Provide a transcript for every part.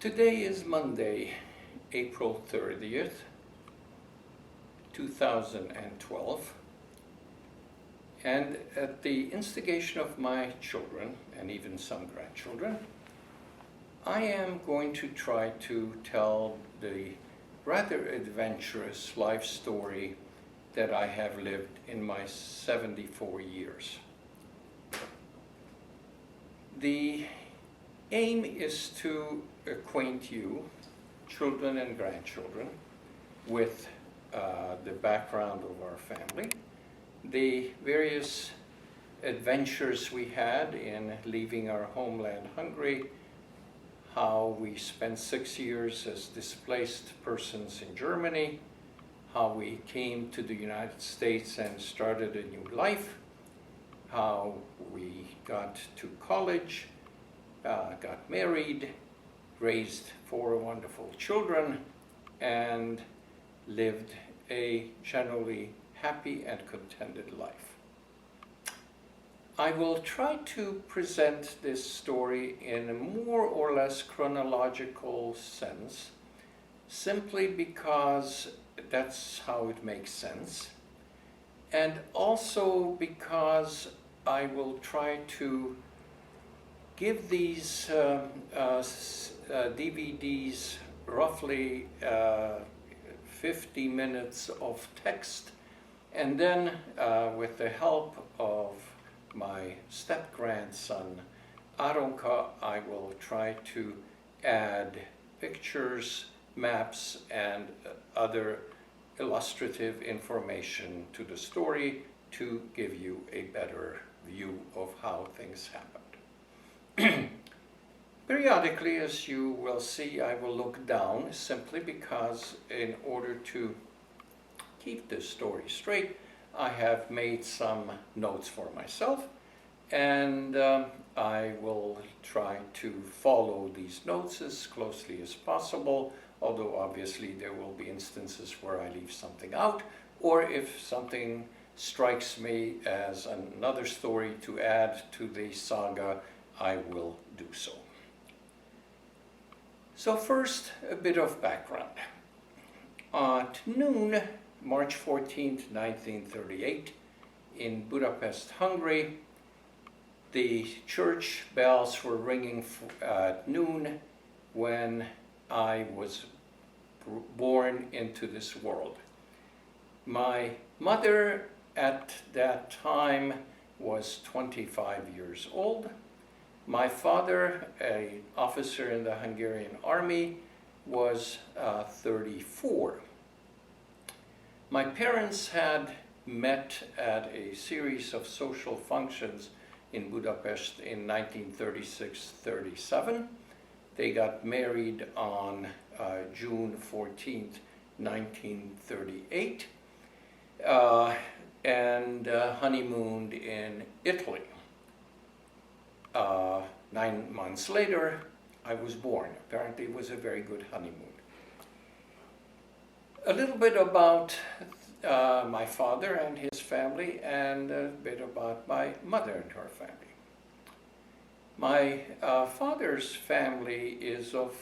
Today is Monday, April 30th, 2012, and at the instigation of my children, and even some grandchildren, I am going to try to tell the rather adventurous life story that I have lived in my 74 years. The aim is to acquaint you, children and grandchildren, with the background of our family, the various adventures we had in leaving our homeland Hungary, how we spent 6 years as displaced persons in Germany, how we came to the United States and started a new life, how we got to college, got married, raised 4 wonderful children, and lived a generally happy and contented life. I will try to present this story in a more or less chronological sense, simply because that's how it makes sense, and also because I will try to give these DVDs roughly 50 minutes of text, and then with the help of my step-grandson Aronka, I will try to add pictures, maps, and other illustrative information to the story to give you a better view of how things happened. Periodically, as you will see, I will look down simply because in order to keep this story straight, I have made some notes for myself, and I will try to follow these notes as closely as possible, although obviously there will be instances where I leave something out, or if something strikes me as another story to add to the saga, I will do so. So first, a bit of background. At noon, March 14th, 1938, in Budapest, Hungary, the church bells were ringing at noon when I was born into this world. My mother at that time was 25 years old. My father, an officer in the Hungarian army, was 34. My parents had met at a series of social functions in Budapest in 1936-37. They got married on June 14th, 1938, and honeymooned in Italy. 9 months later, I was born. Apparently, it was a very good honeymoon. A little bit about my father and his family, and a bit about my mother and her family. My father's family is of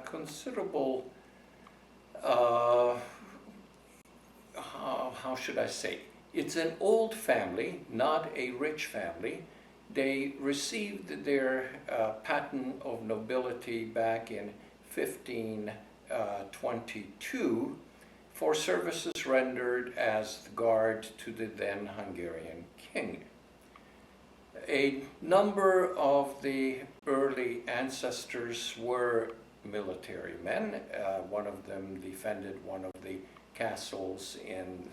considerable, how should I say? It's an old family, not a rich family. They received their patent of nobility back in 1522 for services rendered as the guard to the then Hungarian king. A number of the early ancestors were military men. One of them defended one of the castles in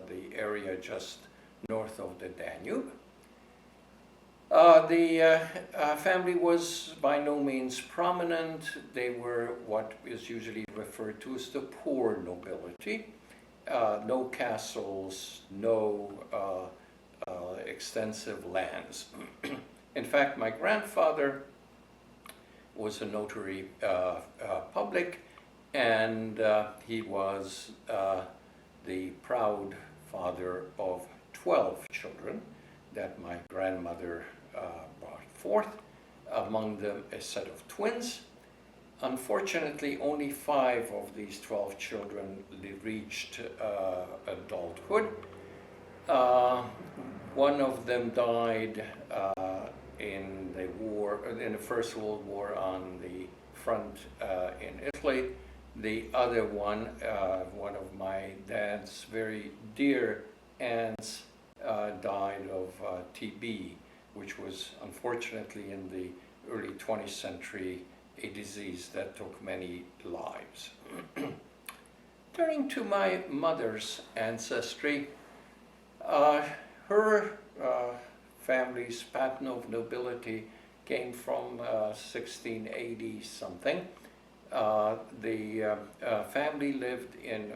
the area just north of the Danube. The family was by no means prominent. They were what is usually referred to as the poor nobility. No castles, no extensive lands. In fact, my grandfather was a notary public, and he was the proud father of 12 children that my grandmother brought forth, among them a set of twins. Unfortunately, only 5 of these 12 children reached adulthood. Uh, One of them died in the First World War on the front in Italy. The other one, one of my dad's very dear aunts, died of TB, which was unfortunately in the early 20th century a disease that took many lives. Turning to my mother's ancestry, her family's pattern of nobility came from 1680 something. The family lived in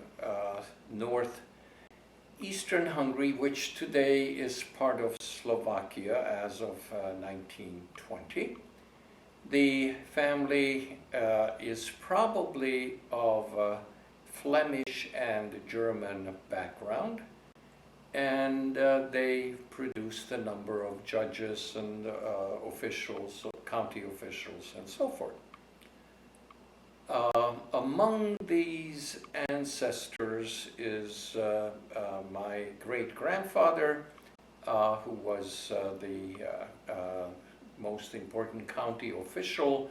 northeastern Hungary, which today is part of Slovakia as of 1920. The family is probably of Flemish and German background, and they produced a number of judges and officials, county officials, and so forth. Among these ancestors is my great-grandfather, who was the most important county official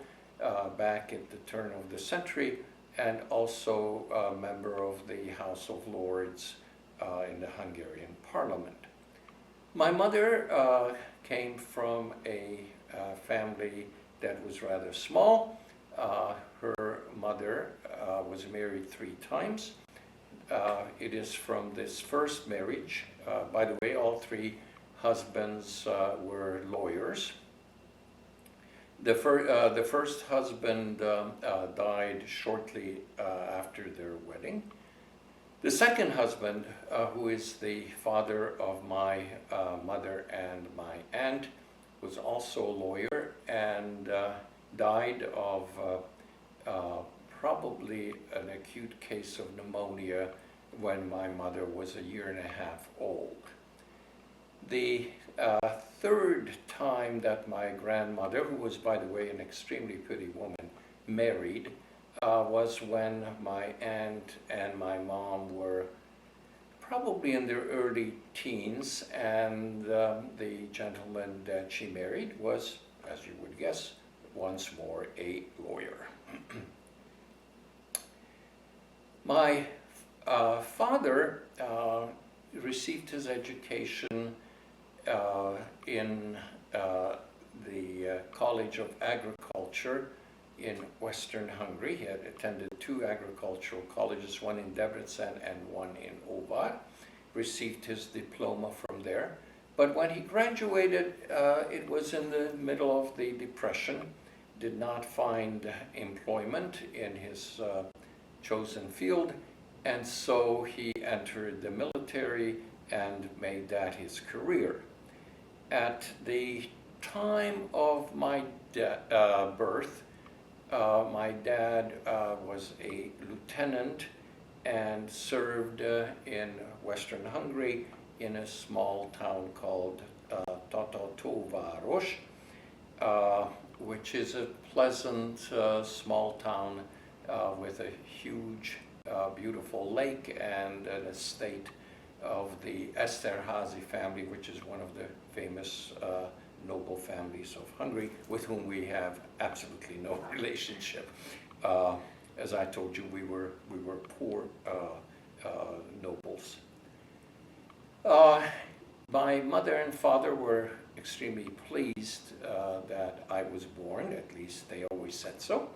back at the turn of the century, and also a member of the House of Lords in the Hungarian Parliament. My mother came from a family that was rather small. Her mother was married 3 times. It is from this first marriage. By the way, all 3 husbands were lawyers. The first husband died shortly after their wedding. The second husband, who is the father of my mother and my aunt, was also a lawyer and died of probably an acute case of pneumonia when my mother was a year and a half old. The third time that my grandmother, who was, by the way, an extremely pretty woman, married, was when my aunt and my mom were probably in their early teens, and the gentleman that she married was, as you would guess, once more a lawyer. My father received his education in the College of Agriculture in Western Hungary. He had attended 2 agricultural colleges, one in Debrecen and one in Óvar. Received his diploma from there. But when he graduated, it was in the middle of the Depression. Did not find employment in his chosen field, and so he entered the military and made that his career. At the time of my birth, my dad was a lieutenant and served in Western Hungary in a small town called Tatatóváros, which is a pleasant small town with a huge, beautiful lake and an estate of the Esterházy family, which is one of the famous noble families of Hungary, with whom we have absolutely no relationship. As I told you, we were poor nobles. My mother and father were extremely pleased that I was born, at least they always said so.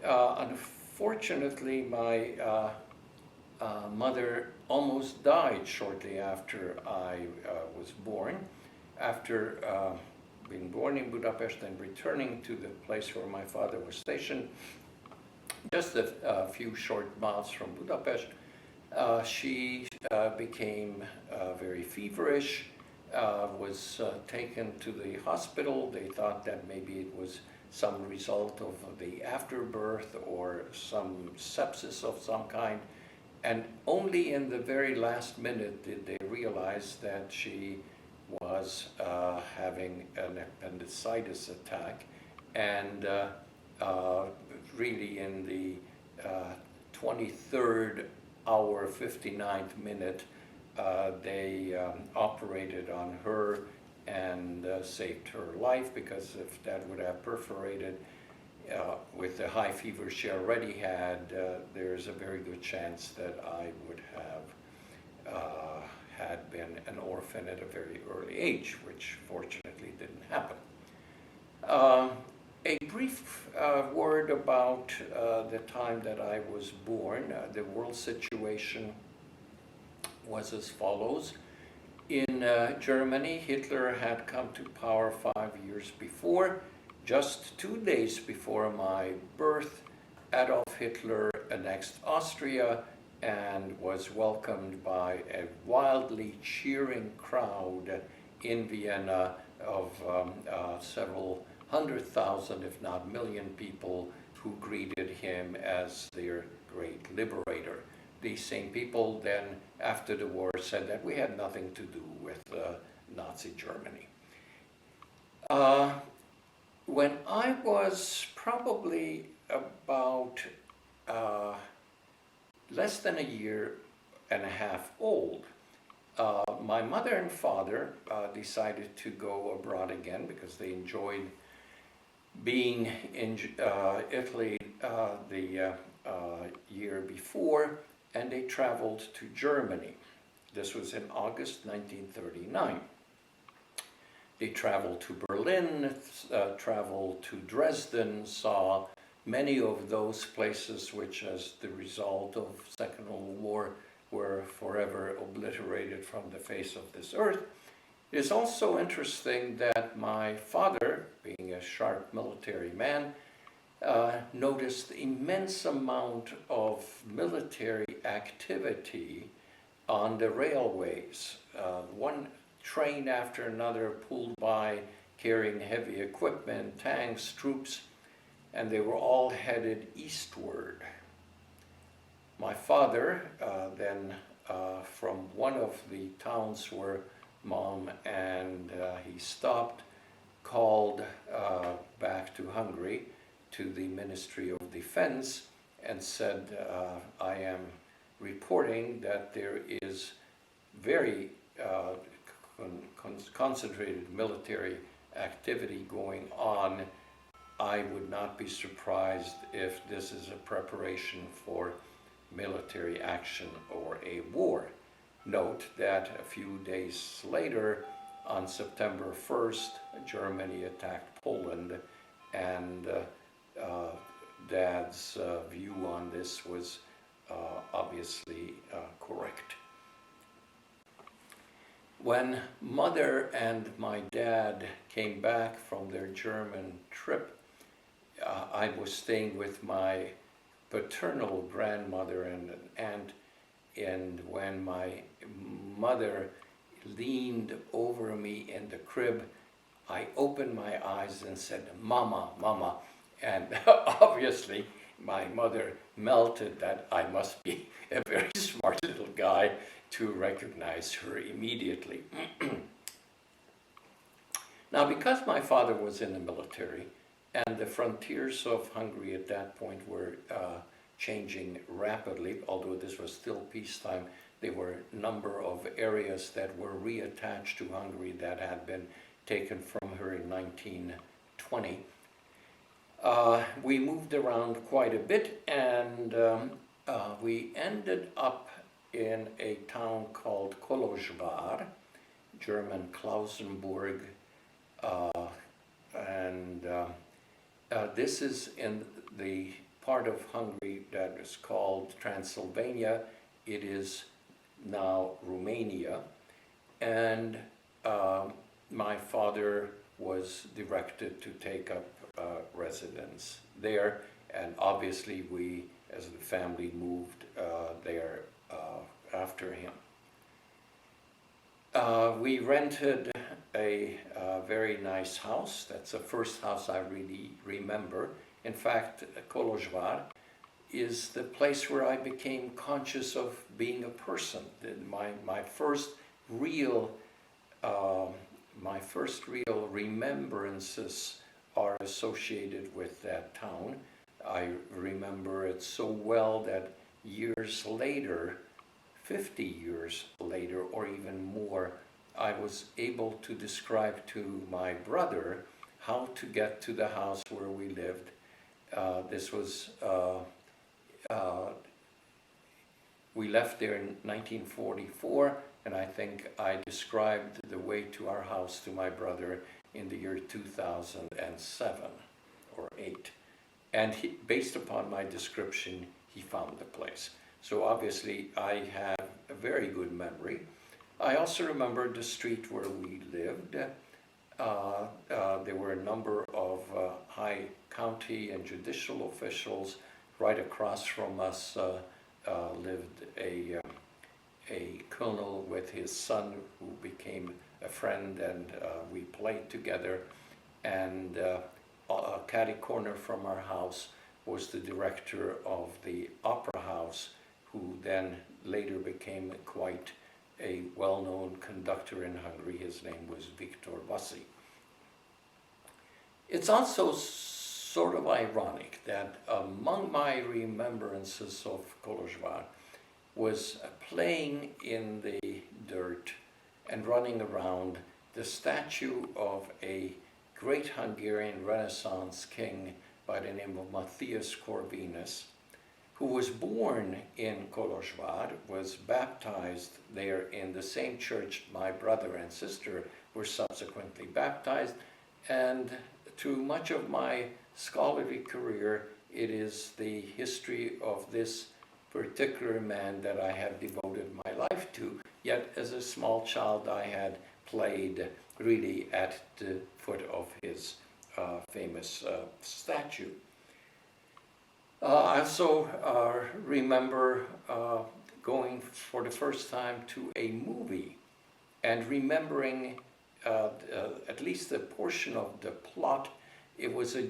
Unfortunately, my mother almost died shortly after I was born. After being born in Budapest and returning to the place where my father was stationed, just a few short miles from Budapest, she became very feverish, was taken to the hospital. They thought that maybe it was some result of the afterbirth or some sepsis of some kind. And only in the very last minute did they realize that she was having an appendicitis attack, and really in the 23rd hour, 59th minute, they operated on her and saved her life, because if that would have perforated with the high fever she already had, there's a very good chance that I would have had been an orphan at a very early age, which fortunately didn't happen. A brief word about the time that I was born. The world situation was as follows. In Germany, Hitler had come to power 5 years before. Just 2 days before my birth, Adolf Hitler annexed Austria and was welcomed by a wildly cheering crowd in Vienna of several 100,000, if not million people who greeted him as their great liberator. These same people then, after the war, said that we had nothing to do with Nazi Germany. When I was probably about less than a year and a half old, my mother and father decided to go abroad again because they enjoyed being in Italy the year before, and they traveled to Germany. This was in August 1939. They traveled to Berlin, traveled to Dresden, saw many of those places which, as the result of Second World War, were forever obliterated from the face of this earth. It is also interesting that my father, being a sharp military man, noticed immense amount of military activity on the railways. One train after another pulled by carrying heavy equipment, tanks, troops, and they were all headed eastward. My father then, from one of the towns where Mom and he stopped, called back to Hungary to the Ministry of Defense and said, I am reporting that there is very concentrated military activity going on. I would not be surprised if this is a preparation for military action or a war. Note that a few days later, on September 1st, Germany attacked Poland, and Dad's view on this was obviously correct. When Mother and my dad came back from their German trip, I was staying with my paternal grandmother and an aunt, and when my mother leaned over me in the crib, I opened my eyes and said, "Mama, Mama," and obviously my mother melted that I must be a very smart little guy to recognize her immediately. Now, because my father was in the military and the frontiers of Hungary at that point were changing rapidly, although this was still peacetime, there were a number of areas that were reattached to Hungary that had been taken from her in 1920. We moved around quite a bit, and we ended up in a town called Kolozsvár, German Klausenburg, and this is in the part of Hungary that is called Transylvania. It is now Romania, and my father was directed to take up residence there, and obviously we, as the family, moved there after him. We rented a very nice house. That's the first house I really remember. In fact, Kolozsvár is the place where I became conscious of being a person. My first real remembrances are associated with that town. I remember it so well that years later, 50 years later or even more, I was able to describe to my brother how to get to the house where we lived. We left there in 1944, and I think I described the way to our house to my brother in the year 2007 or 8. And based upon my description, he found the place. So obviously I have a very good memory. I also remember the street where we lived. There were a number of high county and judicial officials. Right across from us lived a colonel with his son who became a friend, and we played together. And catty corner from our house was the director of the opera house, who then later became quite a well-known conductor in Hungary. His name was Viktor Bassi. It's also sort of ironic that among my remembrances of Kolozsvár was playing in the dirt and running around the statue of a great Hungarian Renaissance king by the name of Matthias Corvinus, who was born in Kolozsvár, was baptized there in the same church my brother and sister were subsequently baptized, and through much of my scholarly career, it is the history of this particular man that I have devoted my life to. Yet as a small child I had played really at the foot of his famous statue. I also remember going for the first time to a movie and remembering at least a portion of the plot. It was a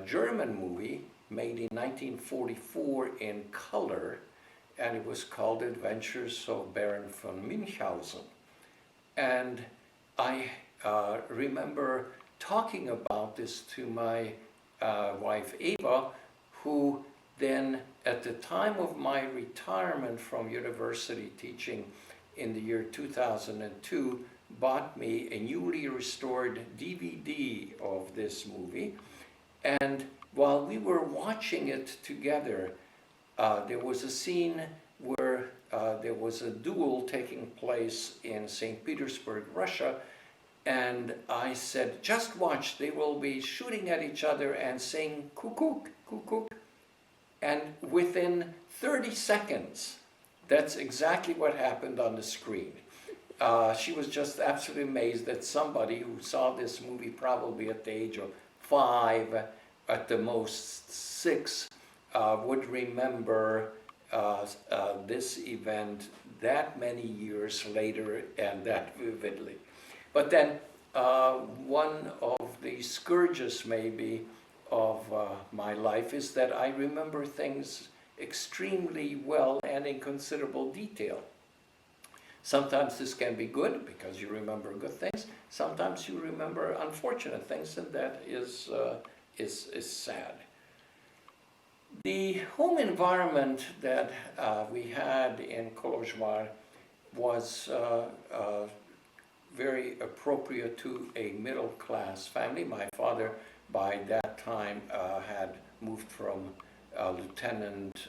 German movie made in 1944 in color, and it was called Adventures of Baron von Münchhausen. And I remember talking about this to my wife Eva, who then, at the time of my retirement from university teaching in the year 2002, bought me a newly restored DVD of this movie. And while we were watching it together, there was a scene where there was a duel taking place in St. Petersburg, Russia, and I said, just watch, they will be shooting at each other and saying kukuk, kukuk. And within 30 seconds, that's exactly what happened on the screen. She was just absolutely amazed that somebody who saw this movie probably at the age of 5, at the most 6, would remember this event that many years later and that vividly. But then one of the scourges maybe of my life is that I remember things extremely well and in considerable detail. Sometimes this can be good because you remember good things. Sometimes you remember unfortunate things, and that is sad. The home environment that we had in Kolozsvár was very appropriate to a middle-class family. My father, by that time, had moved from lieutenant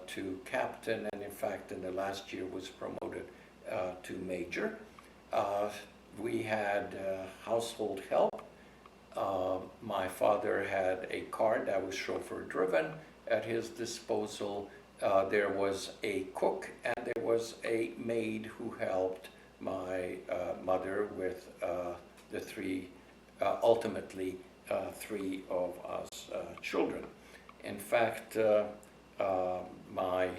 to captain, and in fact, in the last year was promoted to major. We had household help. My father had a car that was chauffeur-driven at his disposal. There was a cook and there was a maid who helped my mother with the three, ultimately 3 of us children. In fact, my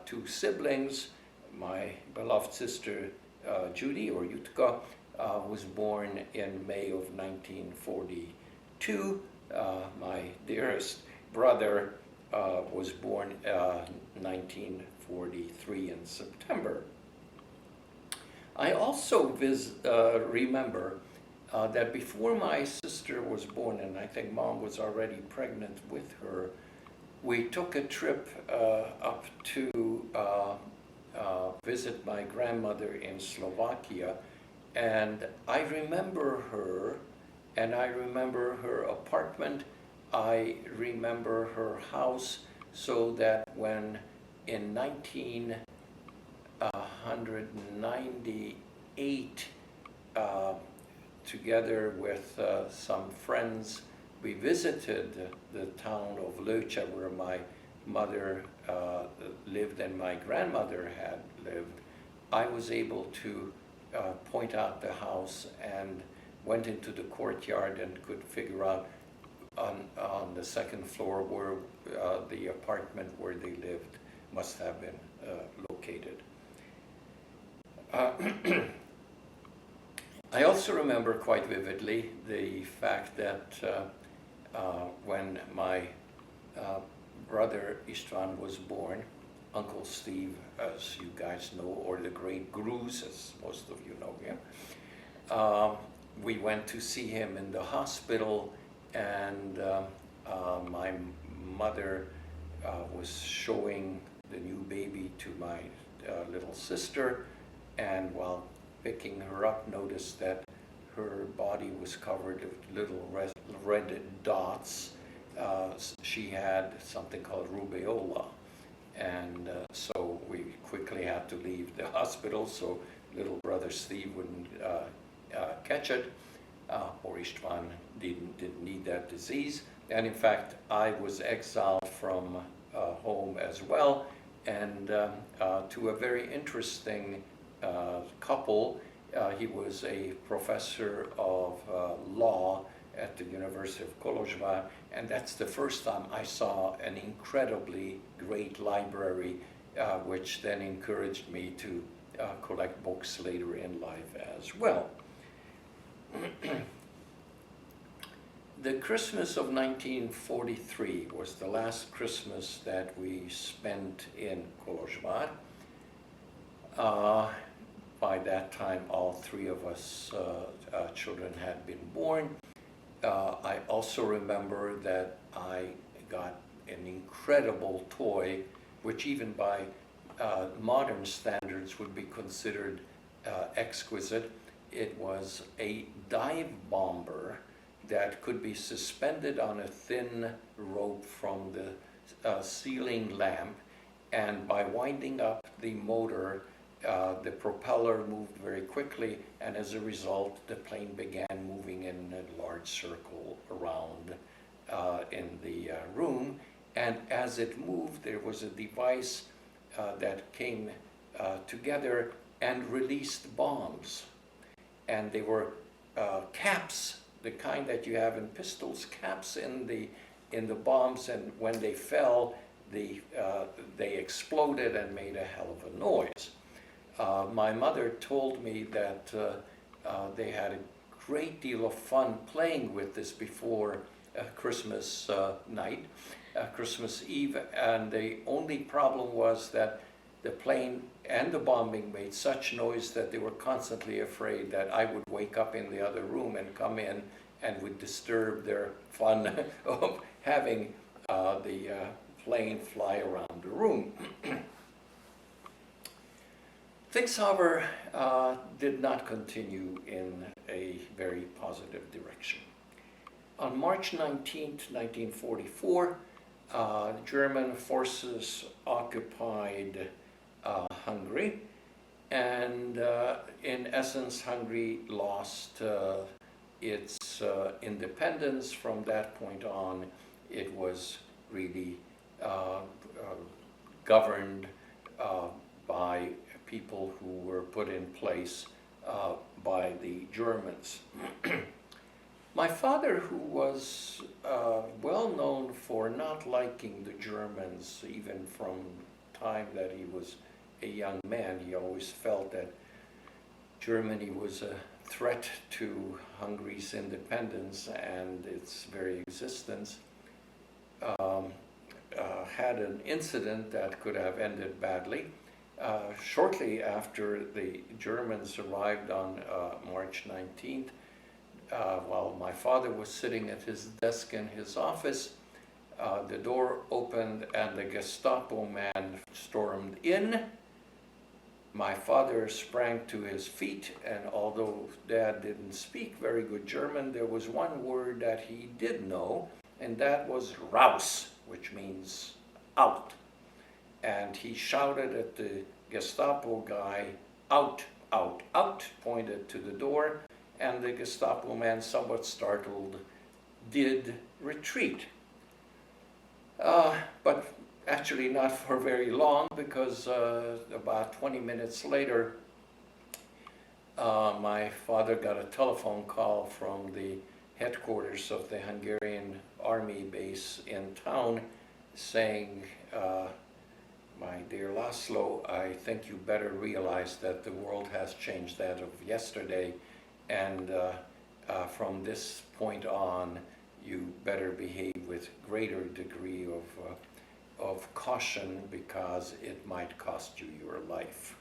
2 siblings, my beloved sister Judy, or Yutka, was born in May of 1942. My dearest brother was born 1943 in September. I also remember that before my sister was born, and I think Mom was already pregnant with her, we took a trip up to visit my grandmother in Slovakia, and I remember her, and I remember her apartment, I remember her house, so that when in 1998, together with some friends, we visited the town of Löcha, where my mother lived and my grandmother had lived. I was able to point out the house and went into the courtyard and could figure out on the second floor where the apartment where they lived must have been located. I also remember quite vividly the fact that when my brother István was born, Uncle Steve, as you guys know, or the Great Gruz, as most of you know him, we went to see him in the hospital, and my mother was showing the new baby to my little sister, and while picking her up, noticed that her body was covered with little red dots. She had something called rubeola, and so we quickly had to leave the hospital so little brother Steve wouldn't catch it. Or István didn't need that disease. And in fact, I was exiled from home as well, and to a very interesting couple. He was a professor of law at the University of Kolozsvár, and that's the first time I saw an incredibly great library, which then encouraged me to collect books later in life as well. The Christmas of 1943 was the last Christmas that we spent in Kolozsvár. By that time, all three of us children had been born. I also remember that I got an incredible toy, which even by modern standards would be considered exquisite. It was a dive bomber that could be suspended on a thin rope from the ceiling lamp, and by winding up the motor, the propeller moved very quickly, and as a result, the plane began moving in a large circle around in the room. And as it moved, there was a device that came together and released bombs. And they were caps, the kind that you have in pistols, caps in the bombs, and when they fell, they exploded and made a hell of a noise. My mother told me that they had a great deal of fun playing with this before Christmas night, Christmas Eve, and the only problem was that the plane and the bombing made such noise that they were constantly afraid that I would wake up in the other room and come in and would disturb their fun of having the plane fly around the room. Things, however, did not continue in a very positive direction. On March 19th, 1944, German forces occupied Hungary, and in essence, Hungary lost its independence. From that point on, it was really governed by people who were put in place by the Germans. My father, who was well known for not liking the Germans, even from time that he was a young man, he always felt that Germany was a threat to Hungary's independence and its very existence, had an incident that could have ended badly. Shortly after the Germans arrived on March 19th, while my father was sitting at his desk in his office, The door opened and the Gestapo man stormed in. My father sprang to his feet, and although Dad didn't speak very good German, there was one word that he did know, and that was raus, which means out. And he shouted at the Gestapo guy, out, out, out, pointed to the door, and the Gestapo man, somewhat startled, did retreat. But actually not for very long, because about 20 minutes later, my father got a telephone call from the headquarters of the Hungarian army base in town saying, my dear László, I think you better realize that the world has changed that of yesterday, and from this point on, you better behave with greater degree of caution, because it might cost you your life.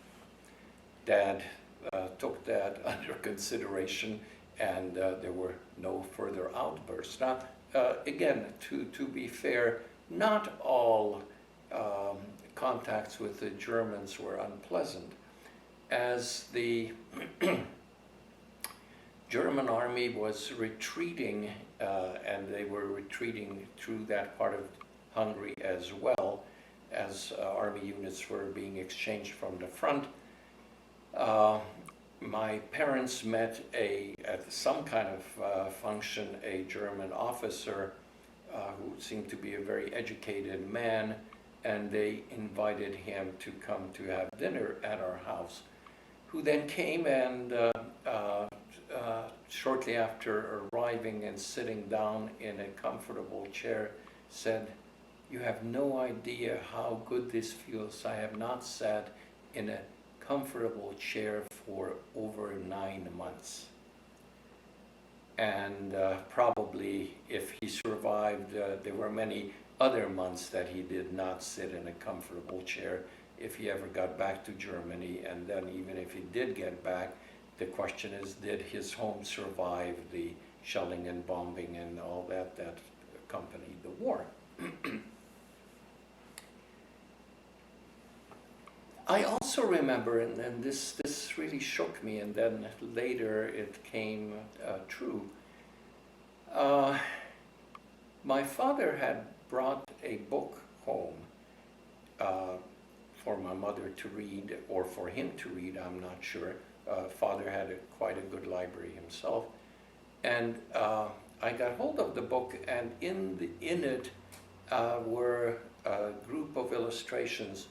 Dad took that under consideration, and there were no further outbursts. Now, again, to be fair, not all contacts with the Germans were unpleasant. As the German army was retreating, and they were retreating through that part of Hungary as well, as army units were being exchanged from the front. My parents met at some kind of function, a German officer who seemed to be a very educated man, and they invited him to come to have dinner at our house, who then came and shortly after arriving and sitting down in a comfortable chair, said, "You have no idea how good this feels. I have not sat in a comfortable chair for over 9 months." And probably if he survived, there were many other months that he did not sit in a comfortable chair if he ever got back to Germany. And then even if he did get back, the question is, did his home survive the shelling and bombing and all that accompanied the war? I also remember, and this really shook me, and then later it came true. My father had brought a book home for my mother to read, or for him to read, I'm not sure. Father had quite a good library himself. And I got hold of the book, and in it were a group of illustrations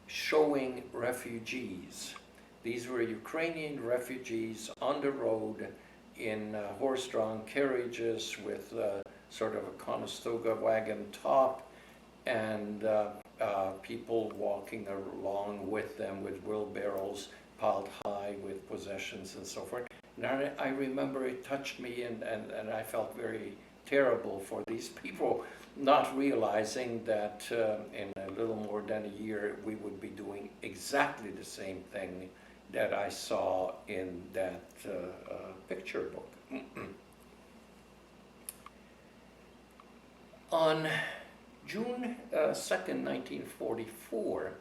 showing refugees. These were Ukrainian refugees on the road in horse-drawn carriages with sort of a Conestoga wagon top, and people walking along with them with wheelbarrows piled high with possessions and so forth. And I remember it touched me, and I felt very terrible for these people, not realizing that in a little more than a year we would be doing exactly the same thing that I saw in that picture book. On June 2nd, 1944,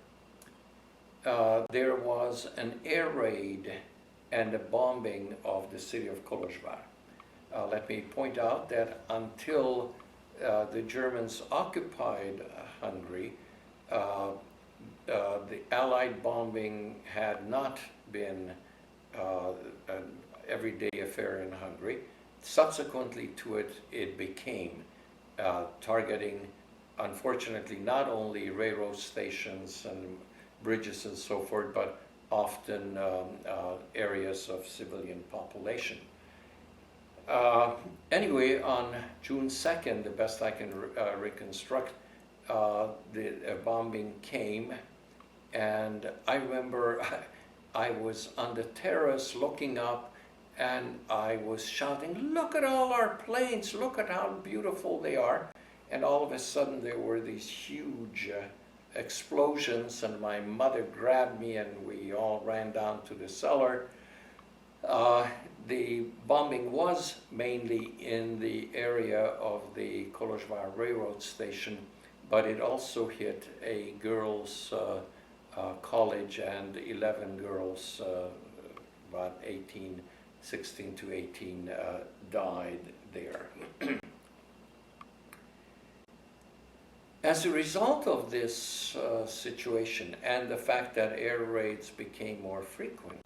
there was an air raid and a bombing of the city of Kolozsvár. Let me point out that until the Germans occupied Hungary, the Allied bombing had not been an everyday affair in Hungary. Subsequently to it, it became targeting, unfortunately, not only railroad stations and bridges and so forth, but often areas of civilian population. Anyway, on June 2nd, the best I can reconstruct, the bombing came, and I remember I was on the terrace looking up, and I was shouting, "Look at all our planes, look at how beautiful they are." And all of a sudden there were these huge explosions, and my mother grabbed me and we all ran down to the cellar. The bombing was mainly in the area of the Kolozsvár railroad station, but it also hit a girls' college, and 11 girls, about 18, 16 to 18, died there. As a result of this situation and the fact that air raids became more frequent,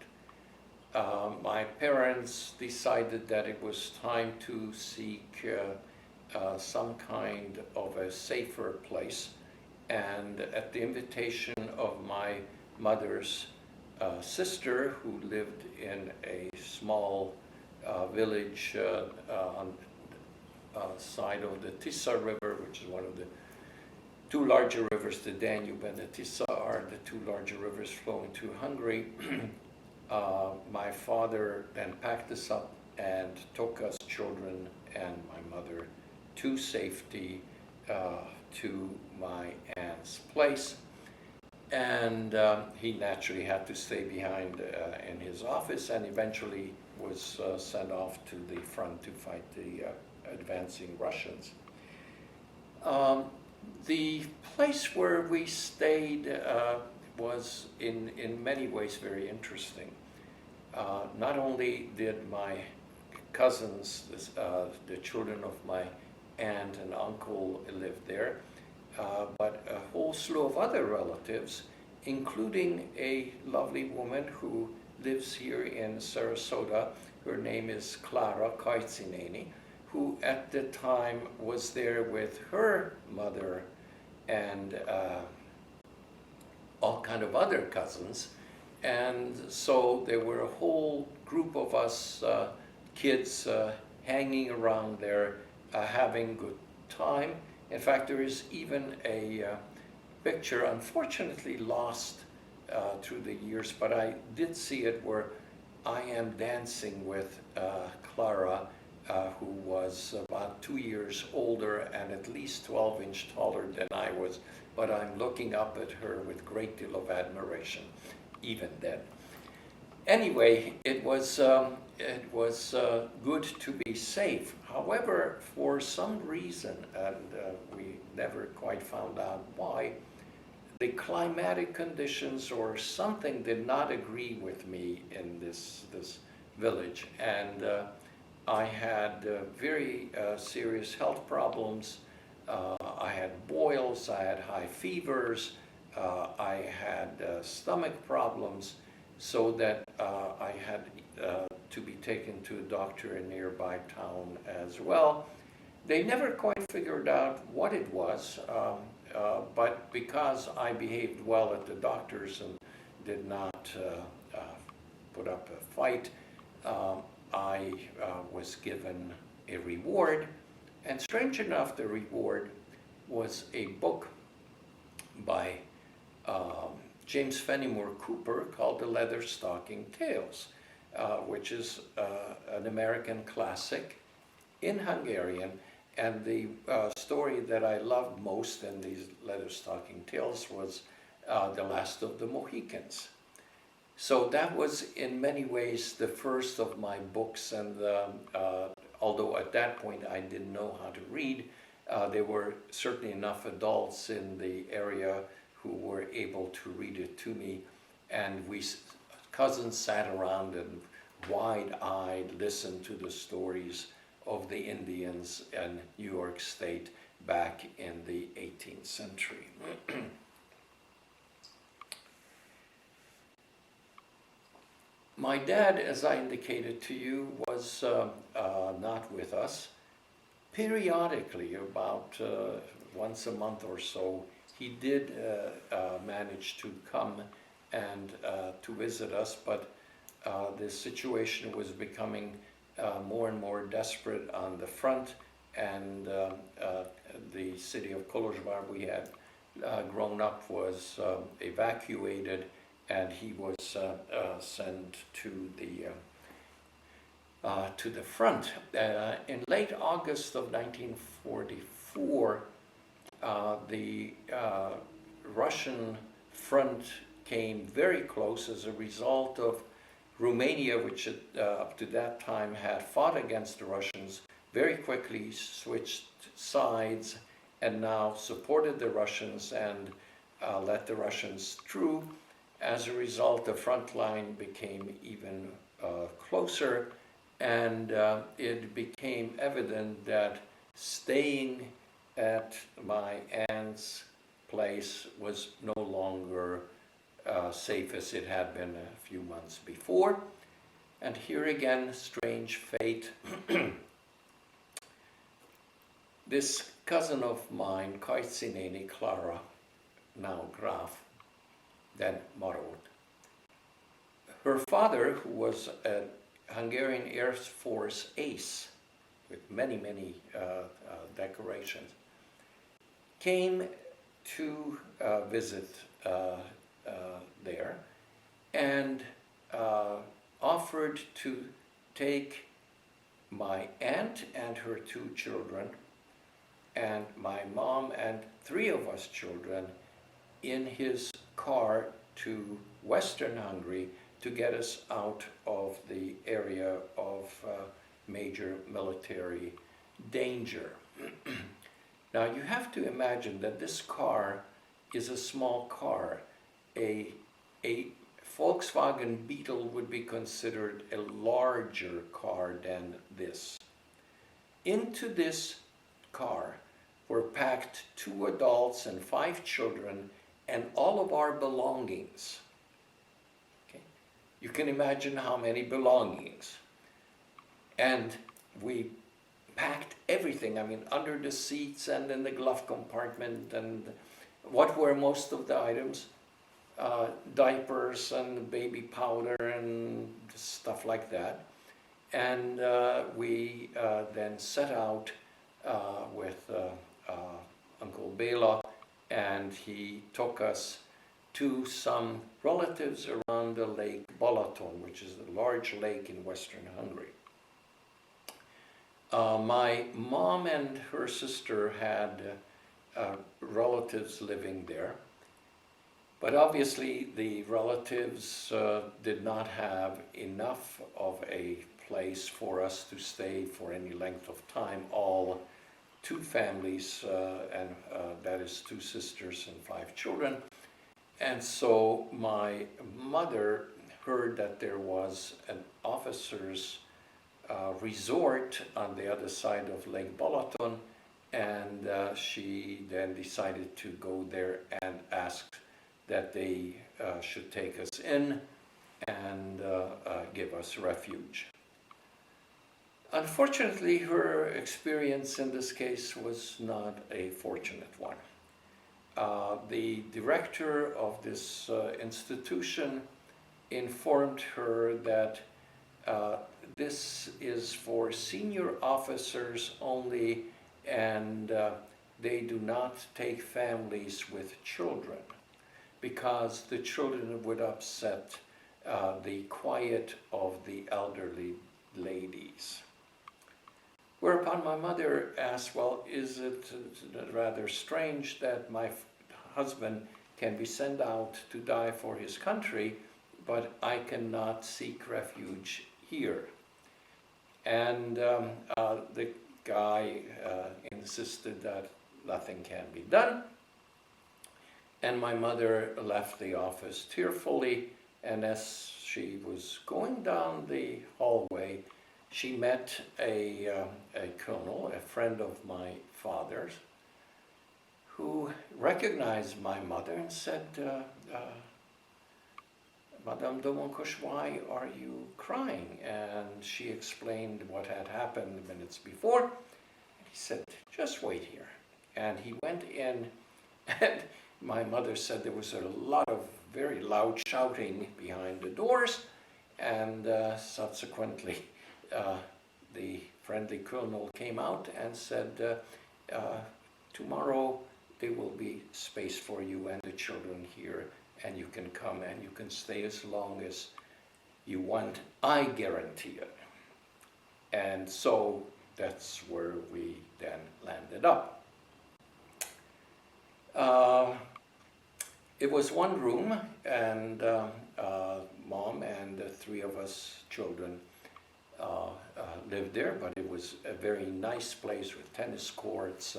my parents decided that it was time to seek some kind of a safer place. And at the invitation of my mother's sister, who lived in a small village on side of the Tisza River, which is one of the two larger rivers, the Danube and the Tisza are the two larger rivers flowing to Hungary. My father then packed us up and took us children and my mother to safety to my aunt's place. And he naturally had to stay behind in his office, and eventually was sent off to the front to fight the advancing Russians. The place where we stayed was in many ways very interesting. Not only did my cousins, the children of my aunt and uncle, live there, but a whole slew of other relatives, including a lovely woman who lives here in Sarasota. Her name is Clara Kajcineni, who at the time was there with her mother and all kind of other cousins. And so there were a whole group of us kids hanging around there, having good time. In fact, there is even a picture, unfortunately lost through the years, but I did see it, where I am dancing with Clara, who was about 2 years older and at least 12 inches taller than I was, but I'm looking up at her with a great deal of admiration, even then. Anyway, it was good to be safe. However, for some reason, and we never quite found out why, the climatic conditions or something did not agree with me in this village, and I had very serious health problems. I had boils, I had high fevers, I had stomach problems, so that I had to be taken to a doctor in a nearby town as well. They never quite figured out what it was, but because I behaved well at the doctors and did not put up a fight, I was given a reward. And strange enough, the reward was a book by James Fenimore Cooper called The Leatherstocking Tales, which is an American classic in Hungarian. And the story that I loved most in these Leatherstocking Tales was The Last of the Mohicans. So that was in many ways the first of my books, and although at that point I didn't know how to read, there were certainly enough adults in the area who were able to read it to me, and we cousins sat around and wide-eyed listened to the stories of the Indians in New York State back in the 18th century. My dad, as I indicated to you, was not with us. Periodically, about once a month or so, he did manage to come and to visit us, but the situation was becoming more and more desperate on the front, and the city of Kolozsvár we had grown up was evacuated, and he was sent to the front. In late August of 1944, the Russian front came very close as a result of Romania, which up to that time had fought against the Russians, very quickly switched sides and now supported the Russians and let the Russians through. As a result, the front line became even closer, and it became evident that staying at my aunt's place was no longer safe as it had been a few months before. And here again, strange fate. This cousin of mine, Kaitsineni Clara, now Graf, then Marot, her father, who was a Hungarian Air Force ace with many, many decorations, came to visit there and offered to take my aunt and her 2 children and my mom and 3 of us children in his car to Western Hungary to get us out of the area of major military danger. Now you have to imagine that this car is a small car. A Volkswagen Beetle would be considered a larger car than this. Into this car were packed 2 adults and 5 children and all of our belongings. Okay? You can imagine how many belongings. And we packed everything, I mean, under the seats and in the glove compartment. And what were most of the items? Diapers and baby powder and stuff like that. And we then set out with Uncle Bela, and he took us to some relatives around the lake Balaton, which is a large lake in Western Hungary. My mom and her sister had relatives living there, but obviously the relatives did not have enough of a place for us to stay for any length of time, all 2 families, and that is 2 sisters and 5 children. And so my mother heard that there was an officer's resort on the other side of Lake Balaton, and she then decided to go there and asked that they should take us in and give us refuge. Unfortunately, her experience in this case was not a fortunate one. The director of this institution informed her that this is for senior officers only, and they do not take families with children because the children would upset the quiet of the elderly ladies. Whereupon my mother asked, well, is it rather strange that my husband can be sent out to die for his country, but I cannot seek refuge here? And the guy insisted that nothing can be done. And my mother left the office tearfully, and as she was going down the hallway, she met a colonel, a friend of my father's, who recognized my mother and said, Madame Domonkos, why are you crying? And she explained what had happened minutes before. And he said, just wait here. And he went in, and my mother said there was a lot of very loud shouting behind the doors, and subsequently the friendly colonel came out and said, tomorrow there will be space for you and the children here, and you can come and you can stay as long as you want, I guarantee it. And so that's where we then landed up. It was 1 room, and mom and the three of us children lived there, but it was a very nice place with tennis courts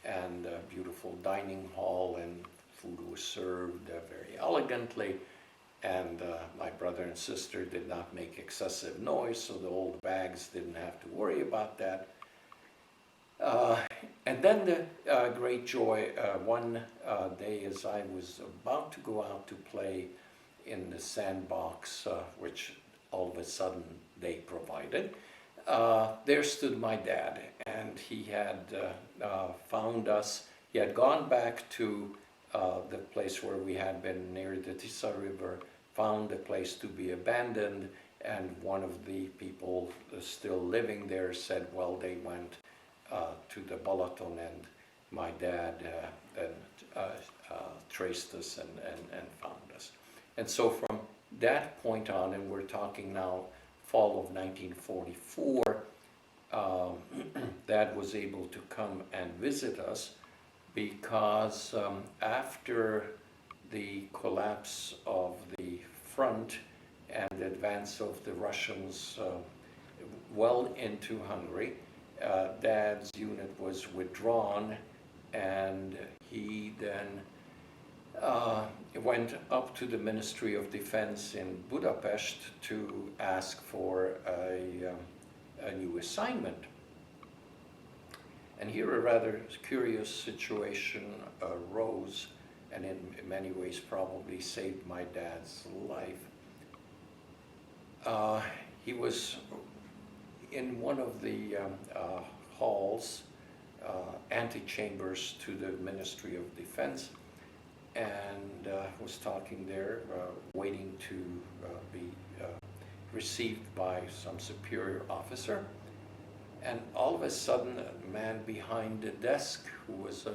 and a beautiful dining hall, and food was served very elegantly. And my brother and sister did not make excessive noise, so the old bags didn't have to worry about that. And then the great joy, one day as I was about to go out to play in the sandbox, which all of a sudden they provided, there stood my dad, and he had found us. He had gone back to the place where we had been near the Tisa River, found the place to be abandoned, and one of the people still living there said, well, they went to the Balaton, and my dad then traced us and found us. And so from that point on, and we're talking now fall of 1944, Dad was able to come and visit us because after the collapse of the front and the advance of the Russians well into Hungary, Dad's unit was withdrawn, and he then went up to the Ministry of Defense in Budapest to ask for a new assignment. And here a rather curious situation arose, and in many ways probably saved my dad's life. He was in one of the halls, antechambers to the Ministry of Defense, and was talking there, waiting to be received by some superior officer. And all of a sudden, a man behind the desk, who was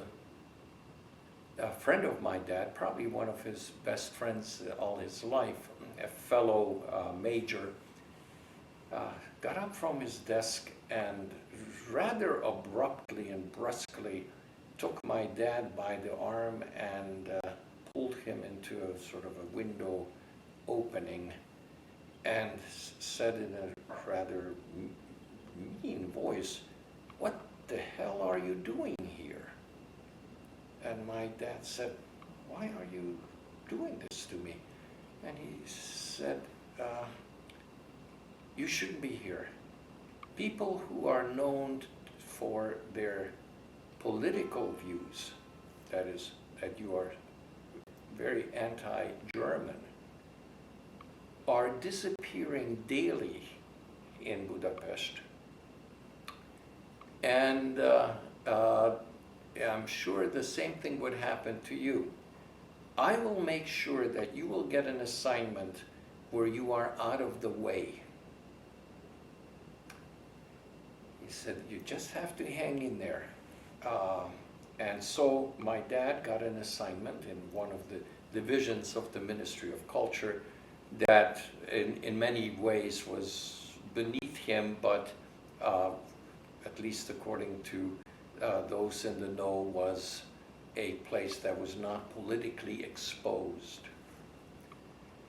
a friend of my dad, probably one of his best friends all his life, a fellow major, got up from his desk and rather abruptly and brusquely took my dad by the arm and pulled him into a sort of a window opening and said in a rather mean voice, "What the hell are you doing here?" And my dad said, "Why are you doing this to me?" And he said, "You shouldn't be here. People who are known for their political views, that is, that you are very anti-German, are disappearing daily in Budapest. And I'm sure the same thing would happen to you. I will make sure that you will get an assignment where you are out of the way." He said, "You just have to hang in there." And so my dad got an assignment in one of the divisions of the Ministry of Culture that in many ways was beneath him, but at least according to those in the know, was a place that was not politically exposed.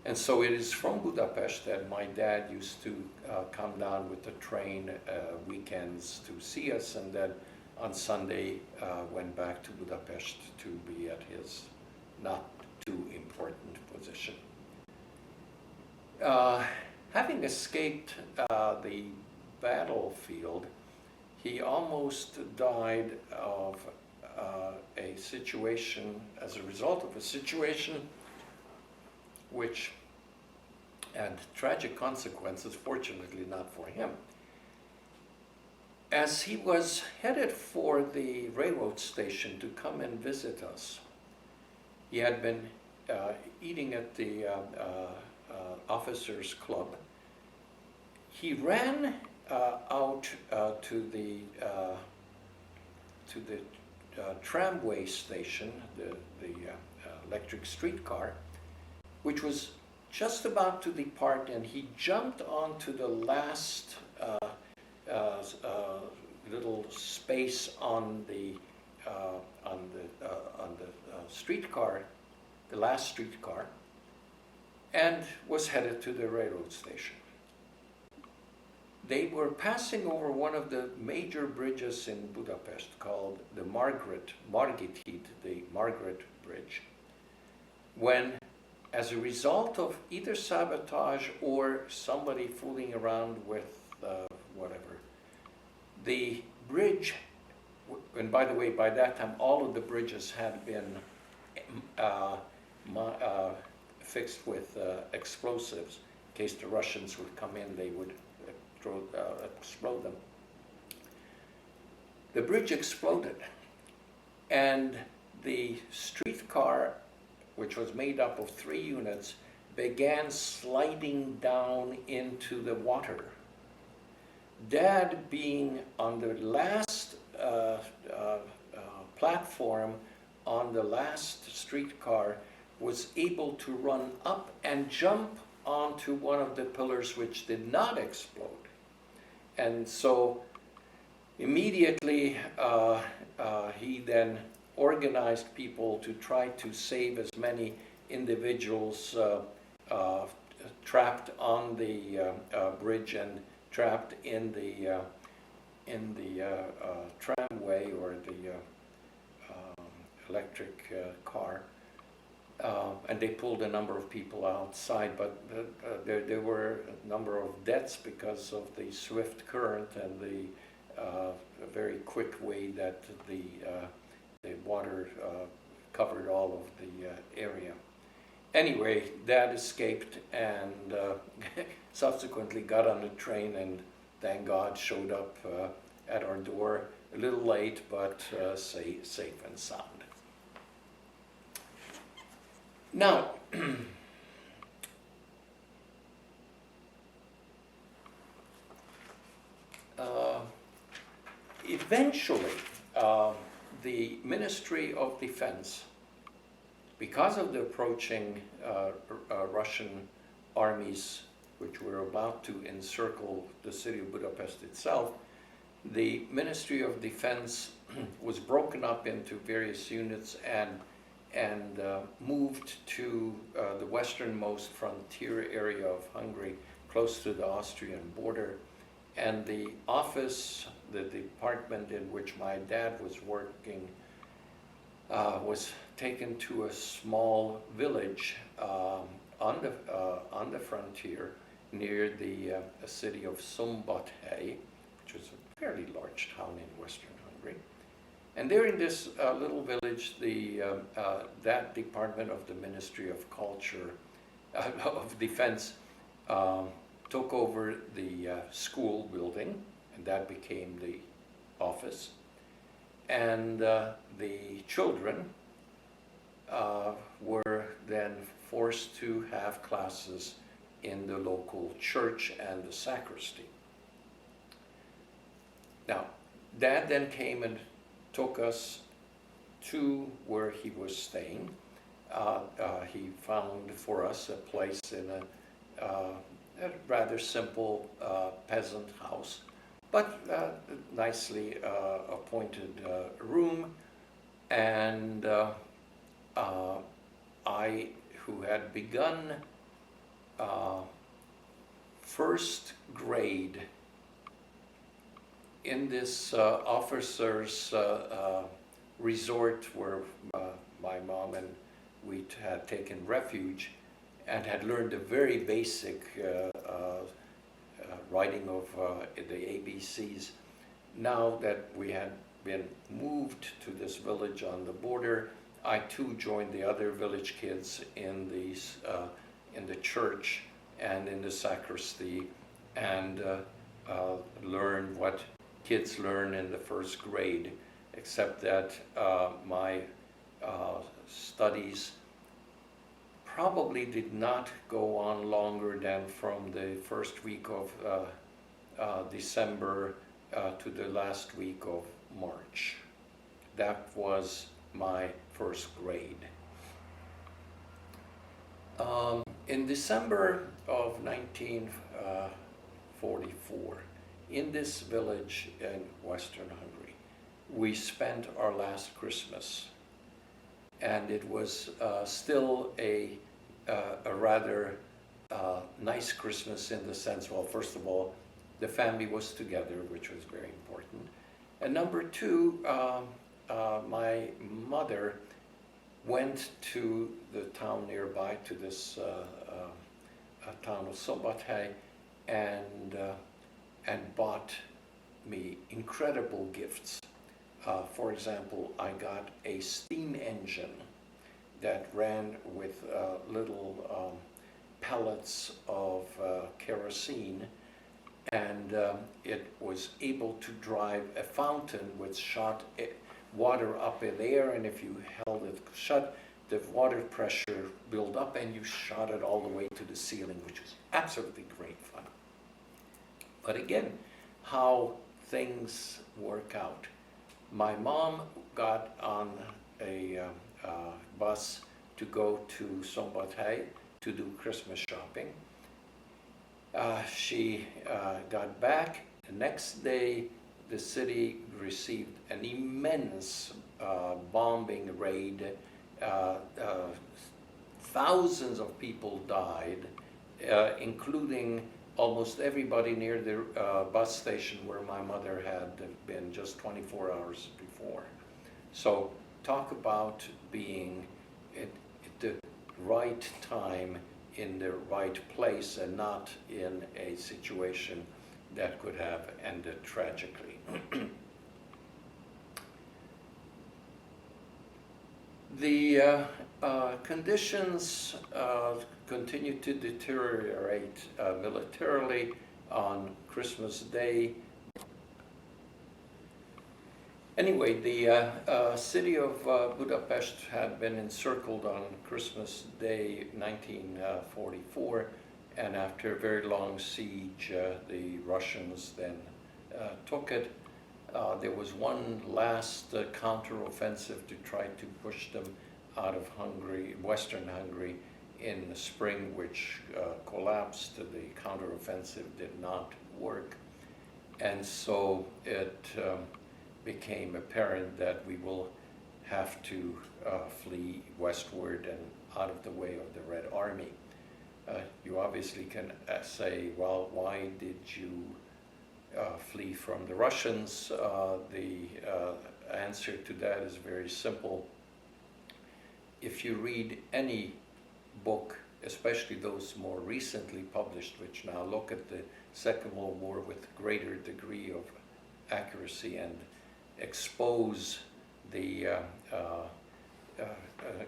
And so it is from Budapest that my dad used to come down with the train weekends to see us, and then on Sunday went back to Budapest to be at his not too important position. Having escaped the battlefield, he almost died of a situation, as a result of a situation which had tragic consequences, fortunately not for him. As he was headed for the railroad station to come and visit us, he had been eating at the officers' club. He ran out to the tramway station, the electric streetcar, which was just about to depart, and he jumped onto the last little space on the streetcar, the last streetcar, and was headed to the railroad station. They were passing over one of the major bridges in Budapest called the Margit híd, the Margit Bridge, when, as a result of either sabotage or somebody fooling around with whatever, the bridge, and by the way, by that time all of the bridges had been fixed with explosives. In case the Russians would come in, they would explode them. The bridge exploded, and the streetcar, which was made up of 3 units, began sliding down into the water. Dad, being on the last platform on the last streetcar, was able to run up and jump onto one of the pillars which did not explode. And so immediately he then organized people to try to save as many individuals trapped on the bridge and trapped in the tramway or the electric car. And they pulled a number of people outside, but there were a number of deaths because of the swift current and the very quick way that the water covered all of the area. Anyway, Dad escaped and subsequently got on the train, and thank God showed up at our door a little late, but safe and sound. Now, eventually, the Ministry of Defense, because of the approaching Russian armies which were about to encircle the city of Budapest itself, the Ministry of Defense was broken up into various units and moved to the westernmost frontier area of Hungary, close to the Austrian border. And the office, the department in which my dad was working, was taken to a small village on the frontier near the city of Szombathely, which was a fairly large town in western Hungary. And there in this little village, that department of the Ministry of Culture, of Defense, took over the school building, and that became the office. And the children were then forced to have classes in the local church and the sacristy. Now, Dad then came and took us to where he was staying. He found for us a place in a rather simple peasant house, but nicely appointed room. And I, who had begun first grade in this officers' resort where my mom and we had taken refuge, and had learned the very basic writing of the ABCs. Now that we had been moved to this village on the border, I too joined the other village kids in the church and in the sacristy, and learned what kids learn in the first grade, except that my studies probably did not go on longer than from the first week of December to the last week of March. That was my first grade. In December of 1944, in this village in Western Hungary, we spent our last Christmas. And it was still a rather nice Christmas in the sense, well, first of all, the family was together, which was very important. And number two, my mother went to the town nearby, to this town of Szombathely, and bought me incredible gifts. For example, I got a steam engine that ran with little pellets of kerosene, and it was able to drive a fountain which shot water up in the air, and if you held it shut, the water pressure built up and you shot it all the way to the ceiling, which was absolutely great fun. But again, how things work out. My mom got on a bus to go to Szombathely to do Christmas shopping. She got back. The next day, the city received an immense bombing raid. Thousands of people died, including almost everybody near the bus station where my mother had been just 24 hours before. So talk about being at the right time in the right place and not in a situation that could have ended tragically. The conditions continued to deteriorate militarily on Christmas Day. Anyway, the city of Budapest had been encircled on Christmas Day 1944, and after a very long siege, the Russians then took it. There was one last counteroffensive to try to push them out of Hungary, Western Hungary, in the spring, which collapsed. The counteroffensive did not work, and so it became apparent that we will have to flee westward and out of the way of the Red Army. You obviously can say, well, why did you flee from the Russians? The answer to that is very simple. If you read any book, especially those more recently published, which now look at the Second World War with greater degree of accuracy and expose the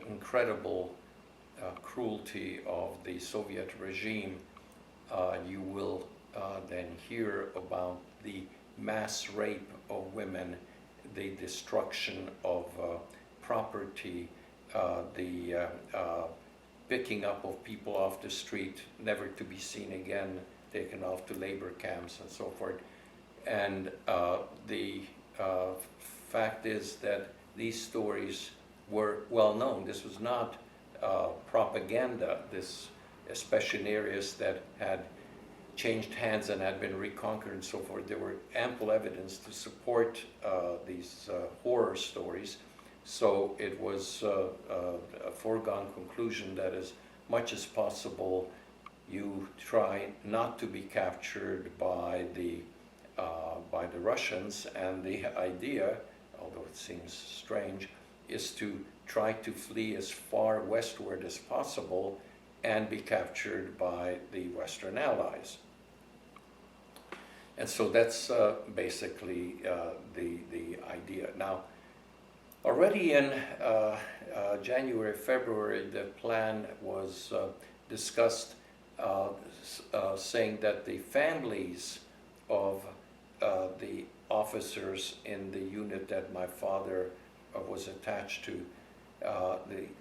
incredible cruelty of the Soviet regime, you will then hear about the mass rape of women, the destruction of property, the picking up of people off the street, never to be seen again, taken off to labor camps and so forth. And the fact is that these stories were well known. This was not propaganda, this, especially in areas that had changed hands and had been reconquered and so forth. There were ample evidence to support these horror stories. So it was a foregone conclusion that as much as possible you try not to be captured by the Russians, and the idea, although it seems strange, is to try to flee as far westward as possible and be captured by the Western Allies. And so that's basically the idea. Now, already in January, February, the plan was discussed, saying that the families of the officers in the unit that my father was attached to,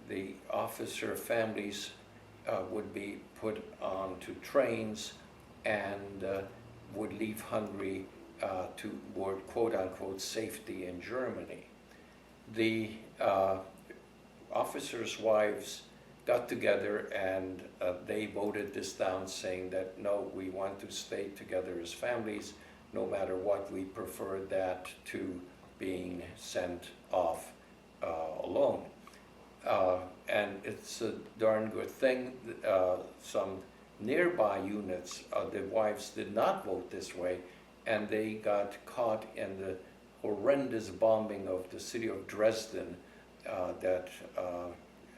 the officer families would be put onto trains and would leave Hungary toward quote-unquote safety in Germany. The officers' wives got together and they voted this down, saying that no, we want to stay together as families, no matter what. We prefer that to being sent off alone. And it's a darn good thing. Some nearby units, the wives did not vote this way, and they got caught in the horrendous bombing of the city of Dresden that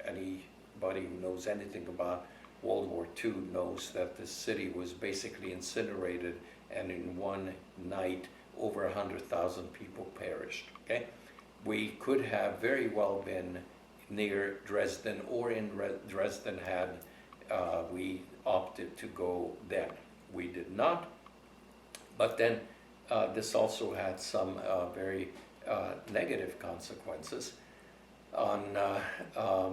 anybody who knows anything about World War II knows that the city was basically incinerated, and in one night over 100,000 people perished. Okay, we could have very well been near Dresden or in Dresden had we opted to go then. We did not, but then this also had some very negative consequences. On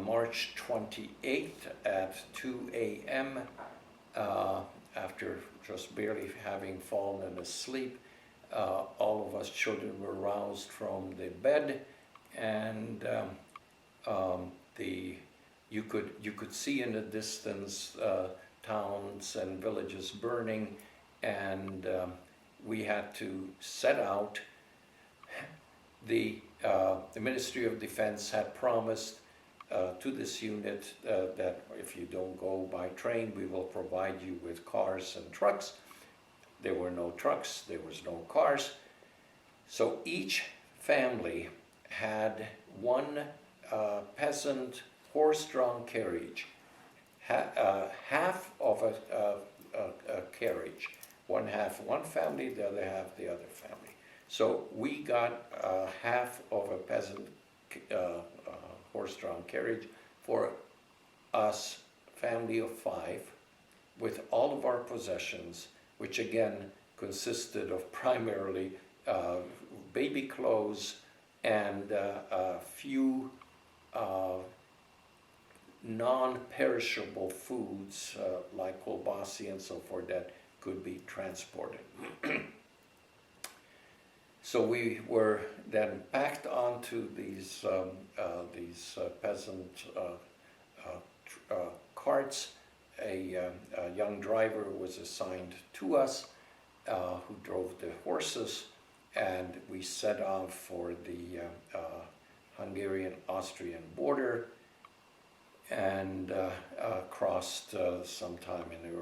March 28th at 2 a.m., after just barely having fallen asleep, all of us children were roused from the bed, and you could see in the distance towns and villages burning, and we had to set out. The Ministry of Defense had promised to this unit that if you don't go by train, we will provide you with cars and trucks. There were no trucks, there was no cars. So each family had one peasant horse-drawn carriage, half of a carriage. One half one family, the other half the other family. So we got half of a peasant horse-drawn carriage for us, family of 5, with all of our possessions, which again consisted of primarily baby clothes and a few non-perishable foods like kielbasa and so forth that could be transported. So we were then packed onto these peasant carts. A young driver was assigned to us who drove the horses, and we set off for the Hungarian-Austrian border, and crossed sometime in the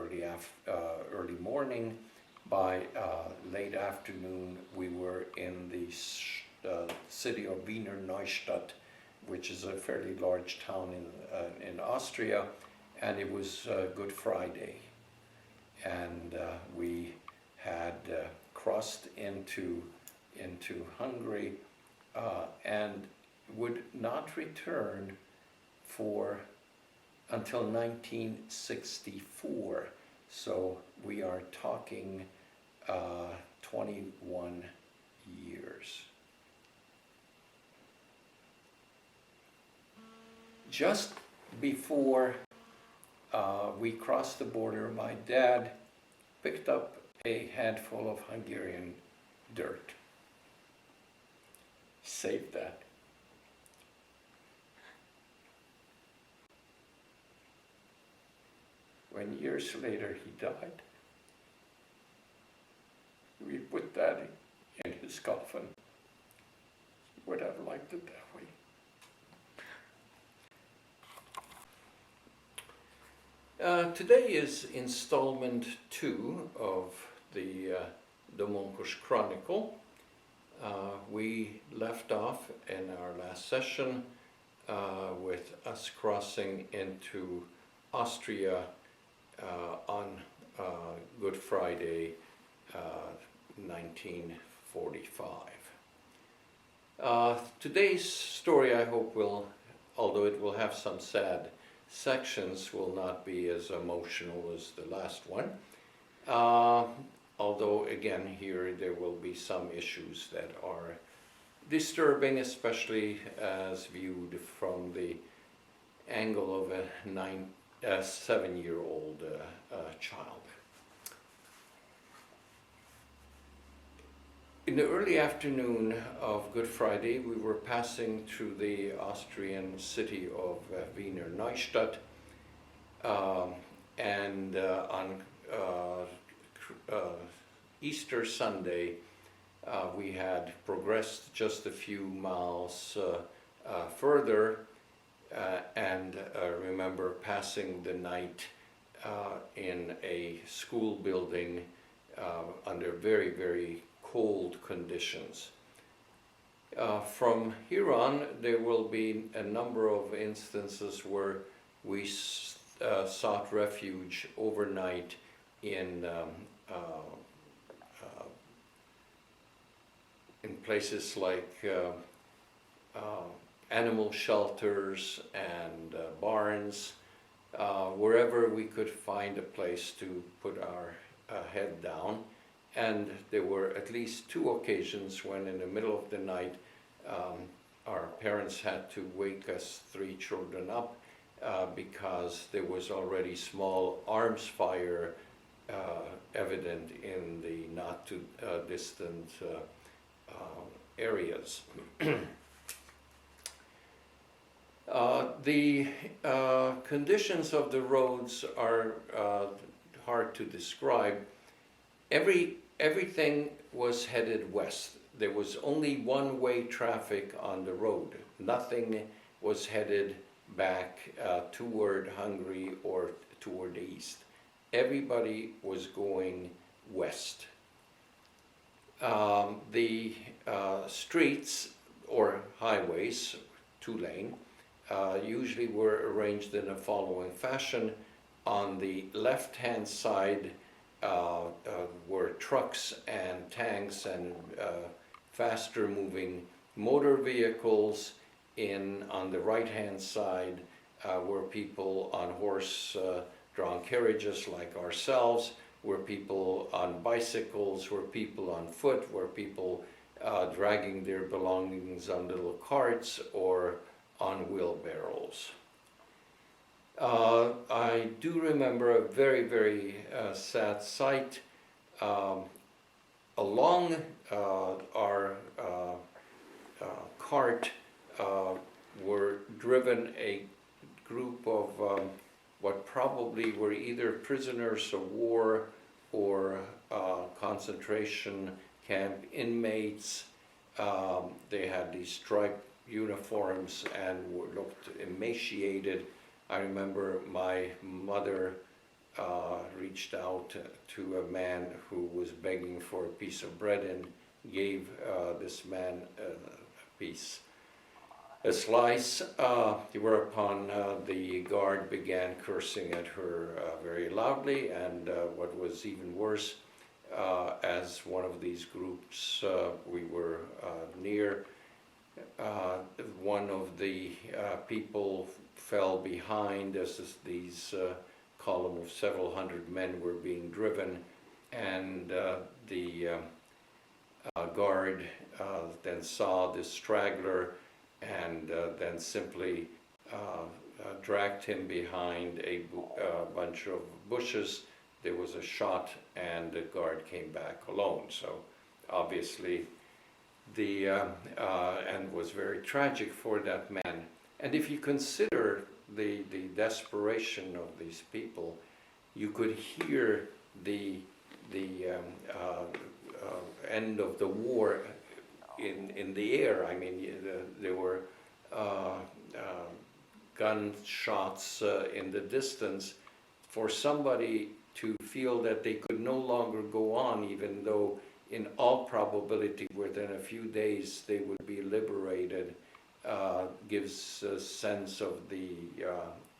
early morning. By late afternoon, we were in the city of Wiener Neustadt, which is a fairly large town in Austria, and it was Good Friday. And we had crossed into Hungary and would not return until 1964. So we are talking 21 years. Just before we crossed the border, my dad picked up a handful of Hungarian dirt. Saved that. When years later he died, we put that in his coffin. He would have liked it that way. Today is installment 2 of the Domonkos Chronicle. We left off in our last session with us crossing into Austria on Good Friday, 1945. Today's story, I hope, although it will have some sad sections, will not be as emotional as the last one. Although, again, here there will be some issues that are disturbing, especially as viewed from the angle of a 7-year-old child. In the early afternoon of Good Friday, we were passing through the Austrian city of Wiener Neustadt, and on Easter Sunday, we had progressed just a few miles further, and remember passing the night in a school building under very, very cold conditions. From here on, there will be a number of instances where we sought refuge overnight in places like animal shelters and barns, wherever we could find a place to put our head down. And there were at least 2 occasions when in the middle of the night our parents had to wake us 3 children up because there was already small arms fire evident in the not too distant areas. The conditions of the roads are hard to describe. Everything was headed west. There was only one-way traffic on the road. Nothing was headed back toward Hungary or toward the east. Everybody was going west. The streets or highways, 2-lane, usually were arranged in the following fashion. On the left-hand side were trucks and tanks and faster moving motor vehicles. On the right-hand side were people on horse-drawn carriages like ourselves, were people on bicycles, were people on foot, were people dragging their belongings on little carts or on wheelbarrows. I do remember a very, very sad sight. Along our cart were driven a group of what probably were either prisoners of war or concentration camp inmates. They had these striped uniforms and looked emaciated. I remember my mother reached out to a man who was begging for a piece of bread and gave this man a slice, whereupon the guard began cursing at her very loudly, and what was even worse, as one of these groups we were near, one of the people fell behind as these column of several hundred men were being driven, and the guard then saw this straggler and then simply dragged him behind a bunch of bushes. There was a shot and the guard came back alone. So obviously and was very tragic for that man. And if you consider the desperation of these people, you could hear the end of the war in the air. I mean, there were gunshots in the distance. For somebody to feel that they could no longer go on, even though in all probability within a few days they would be liberated, gives a sense of the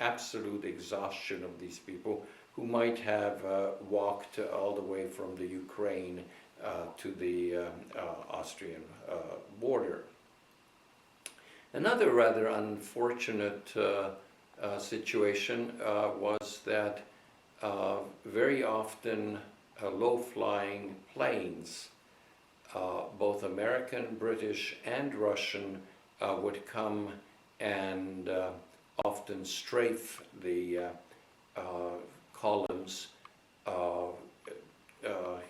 absolute exhaustion of these people who might have walked all the way from the Ukraine to the Austrian border. Another rather unfortunate situation was that very often low-flying planes, both American, British, and Russian, would come and often strafe the columns,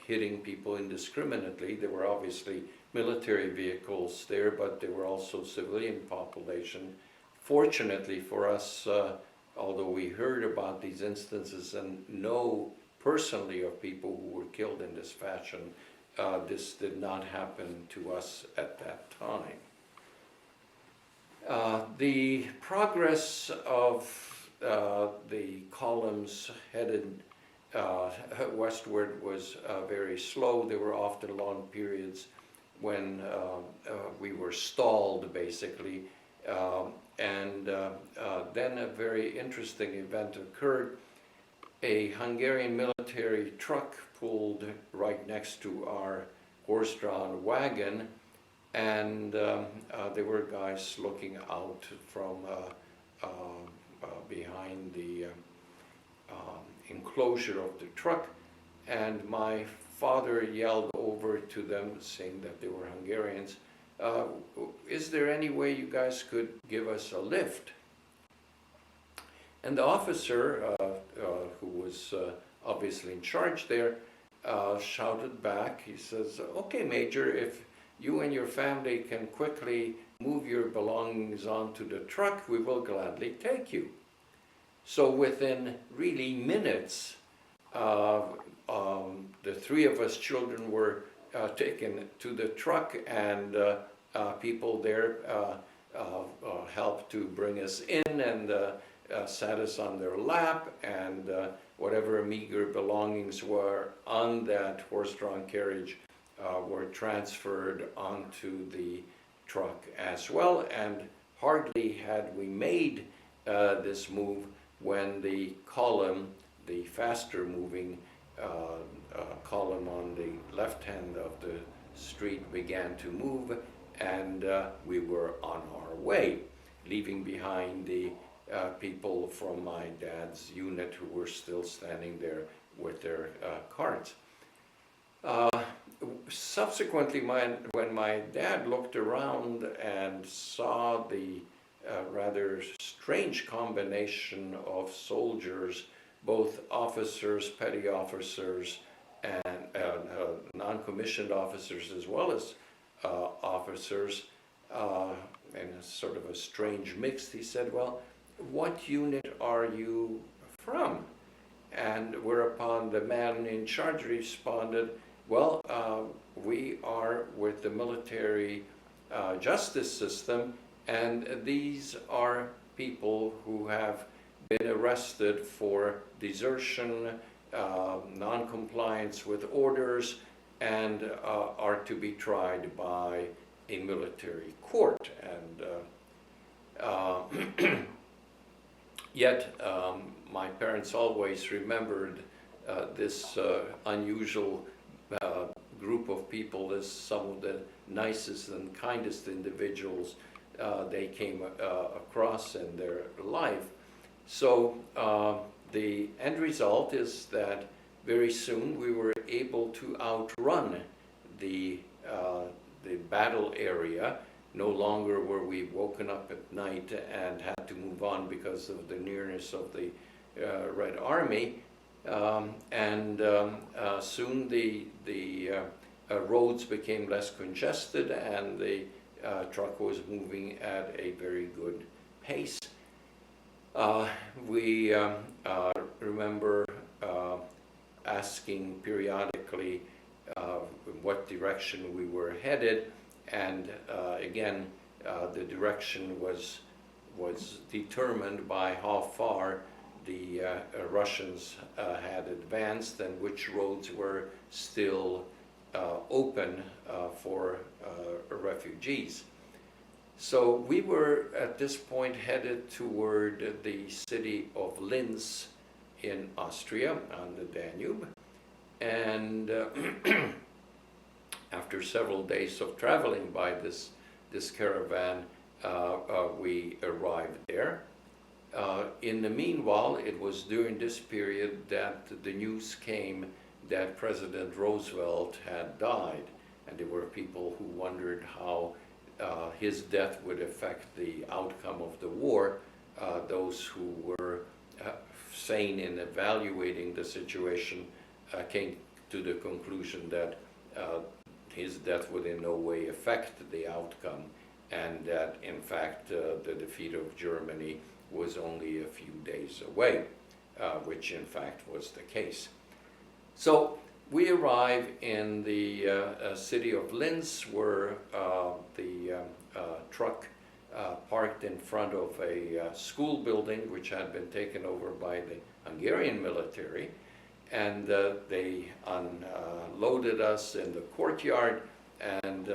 hitting people indiscriminately. There were obviously military vehicles there, but there were also civilian population. Fortunately for us, although we heard about these instances and know personally of people who were killed in this fashion, this did not happen to us at that time. The progress of the columns headed westward was very slow. There were often long periods when we were stalled, basically. And then a very interesting event occurred. A Hungarian military truck pulled right next to our horse-drawn wagon, and there were guys looking out from behind the enclosure of the truck, and my father yelled over to them, saying that they were Hungarians, is there any way you guys could give us a lift? And the officer, who was obviously in charge there, shouted back. He says, okay, Major, if you and your family can quickly move your belongings onto the truck, we will gladly take you. So within really minutes, the three of us children were taken to the truck, and people there helped to bring us in and sat us on their lap, and whatever meager belongings were on that horse-drawn carriage were transferred onto the truck as well. And hardly had we made this move when the column, the faster moving column on the left hand of the street, began to move, and we were on our way, leaving behind the people from my dad's unit who were still standing there with their carts. Subsequently, when my dad looked around and saw the rather strange combination of soldiers, both officers, petty officers, and non-commissioned officers, as well as officers, in a sort of a strange mix, he said, well, what unit are you from? And whereupon the man in charge responded, well, we are with the military justice system, and these are people who have been arrested for desertion, non-compliance with orders, and are to be tried by a military court. And yet, my parents always remembered this unusual group of people as some of the nicest and kindest individuals they came across in their life. So the end result is that very soon we were able to outrun the battle area. No longer were we woken up at night and had to move on because of the nearness of the Red Army. Soon the roads became less congested, and the truck was moving at a very good pace. We remember asking periodically what direction we were headed, and again, the direction was determined by how far the Russians had advanced and which roads were still open for refugees. So we were at this point headed toward the city of Linz in Austria on the Danube, and after several days of traveling by this caravan, we arrived there. In the meanwhile, it was during this period that the news came that President Roosevelt had died, and there were people who wondered how his death would affect the outcome of the war. Those who were sane in evaluating the situation came to the conclusion that his death would in no way affect the outcome, and that in fact the defeat of Germany was only a few days away, which in fact was the case. So we arrive in the city of Linz, where the truck parked in front of a school building which had been taken over by the Hungarian military, and they unloaded us in the courtyard, and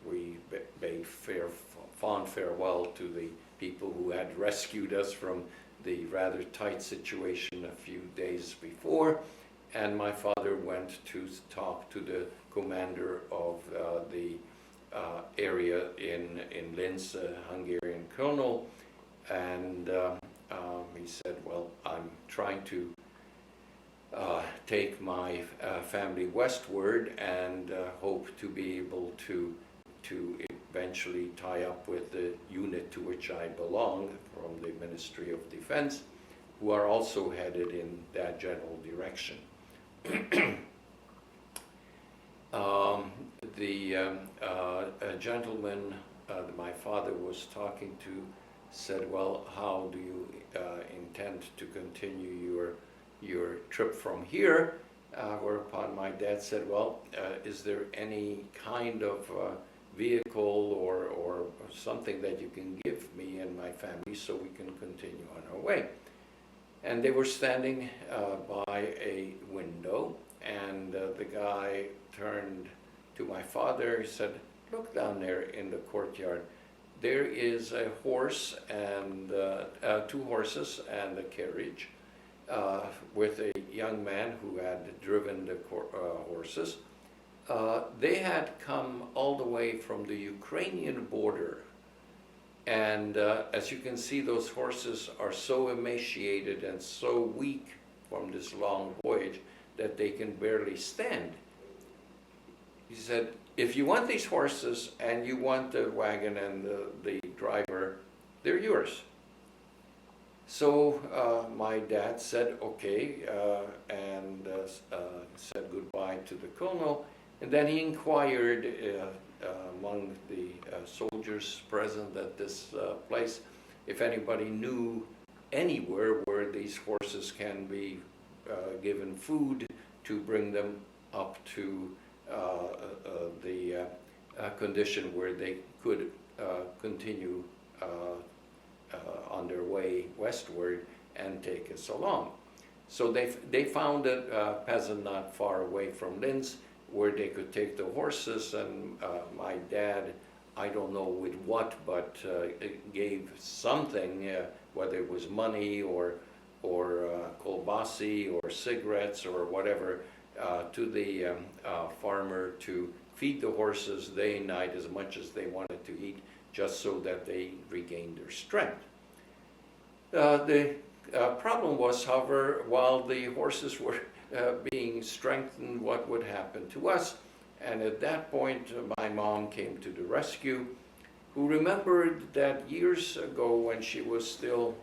we bade fond farewell to the people who had rescued us from the rather tight situation a few days before. And my father went to talk to the commander of the area in Linz, Hungarian colonel, and he said, well, I'm trying to take my family westward and hope to be able to eventually tie up with the unit to which I belong from the Ministry of Defense, who are also headed in that general direction. The gentleman that my father was talking to said, well, how do you intend to continue your trip from here? Whereupon my dad said, well, is there any kind of vehicle or something that you can give me and my family so we can continue on our way? And they were standing by a window, and the guy turned to my father. He said, look down there in the courtyard. There is a horse and 2 horses and a carriage with a young man who had driven the horses. They had come all the way from the Ukrainian border. And as you can see, those horses are so emaciated and so weak from this long voyage that they can barely stand. He said, if you want these horses and you want the wagon and the driver, they're yours. So my dad said, okay, and said goodbye to the colonel. And then he inquired among the soldiers present at this place if anybody knew anywhere where these horses can be given food to bring them up to the condition where they could continue on their way westward and take us along. So they found a peasant not far away from Linz where they could take the horses, and my dad, I don't know with what, but gave something, whether it was money or kolbasi or cigarettes or whatever, to the farmer to feed the horses day and night as much as they wanted to eat, just so that they regained their strength. The problem was, however, while the horses were being strengthened, what would happen to us? And at that point, my mom came to the rescue, who remembered that years ago, when she was still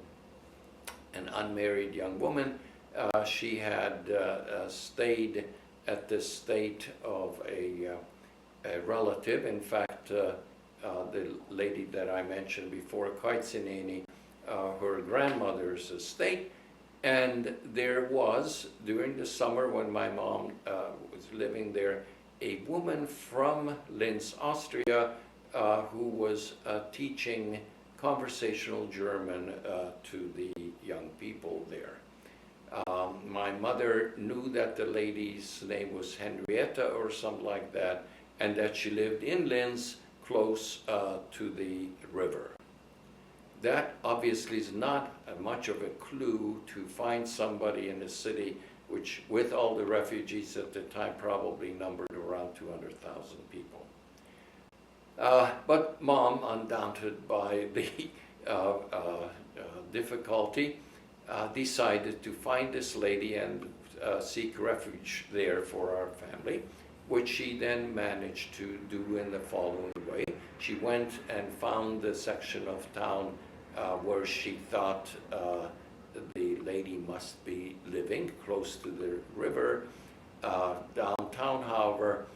an unmarried young woman, she had stayed at the estate of a relative. In fact, the lady that I mentioned before, Kaitsineni, her grandmother's estate. And there was, during the summer when my mom was living there, a woman from Linz, Austria, who was teaching conversational German to the young people there. My mother knew that the lady's name was Henrietta or something like that, and that she lived in Linz, close to the river. That obviously is not much of a clue to find somebody in a city which, with all the refugees at the time, probably numbered around 200,000 people. But Mom, undaunted by the difficulty, decided to find this lady and seek refuge there for our family, which she then managed to do in the following way. She went and found the section of town where she thought the lady must be living, close to the river, downtown, however,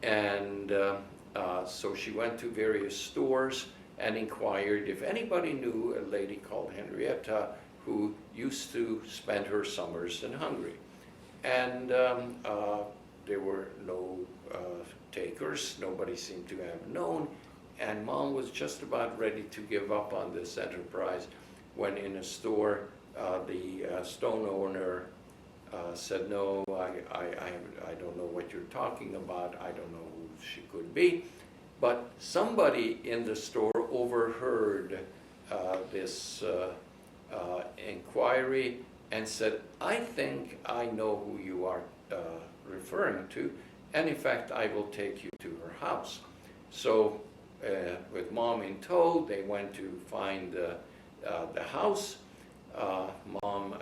and so she went to various stores and inquired if anybody knew a lady called Henrietta who used to spend her summers in Hungary. And there were no takers, nobody seemed to have known, and Mom was just about ready to give up on this enterprise when in a store the stone owner said, no, I don't know what you're talking about. I don't know who she could be. But somebody in the store overheard this inquiry and said, I think I know who you are referring to, and in fact, I will take you to her house. So with Mom in tow, they went to find the house. Mom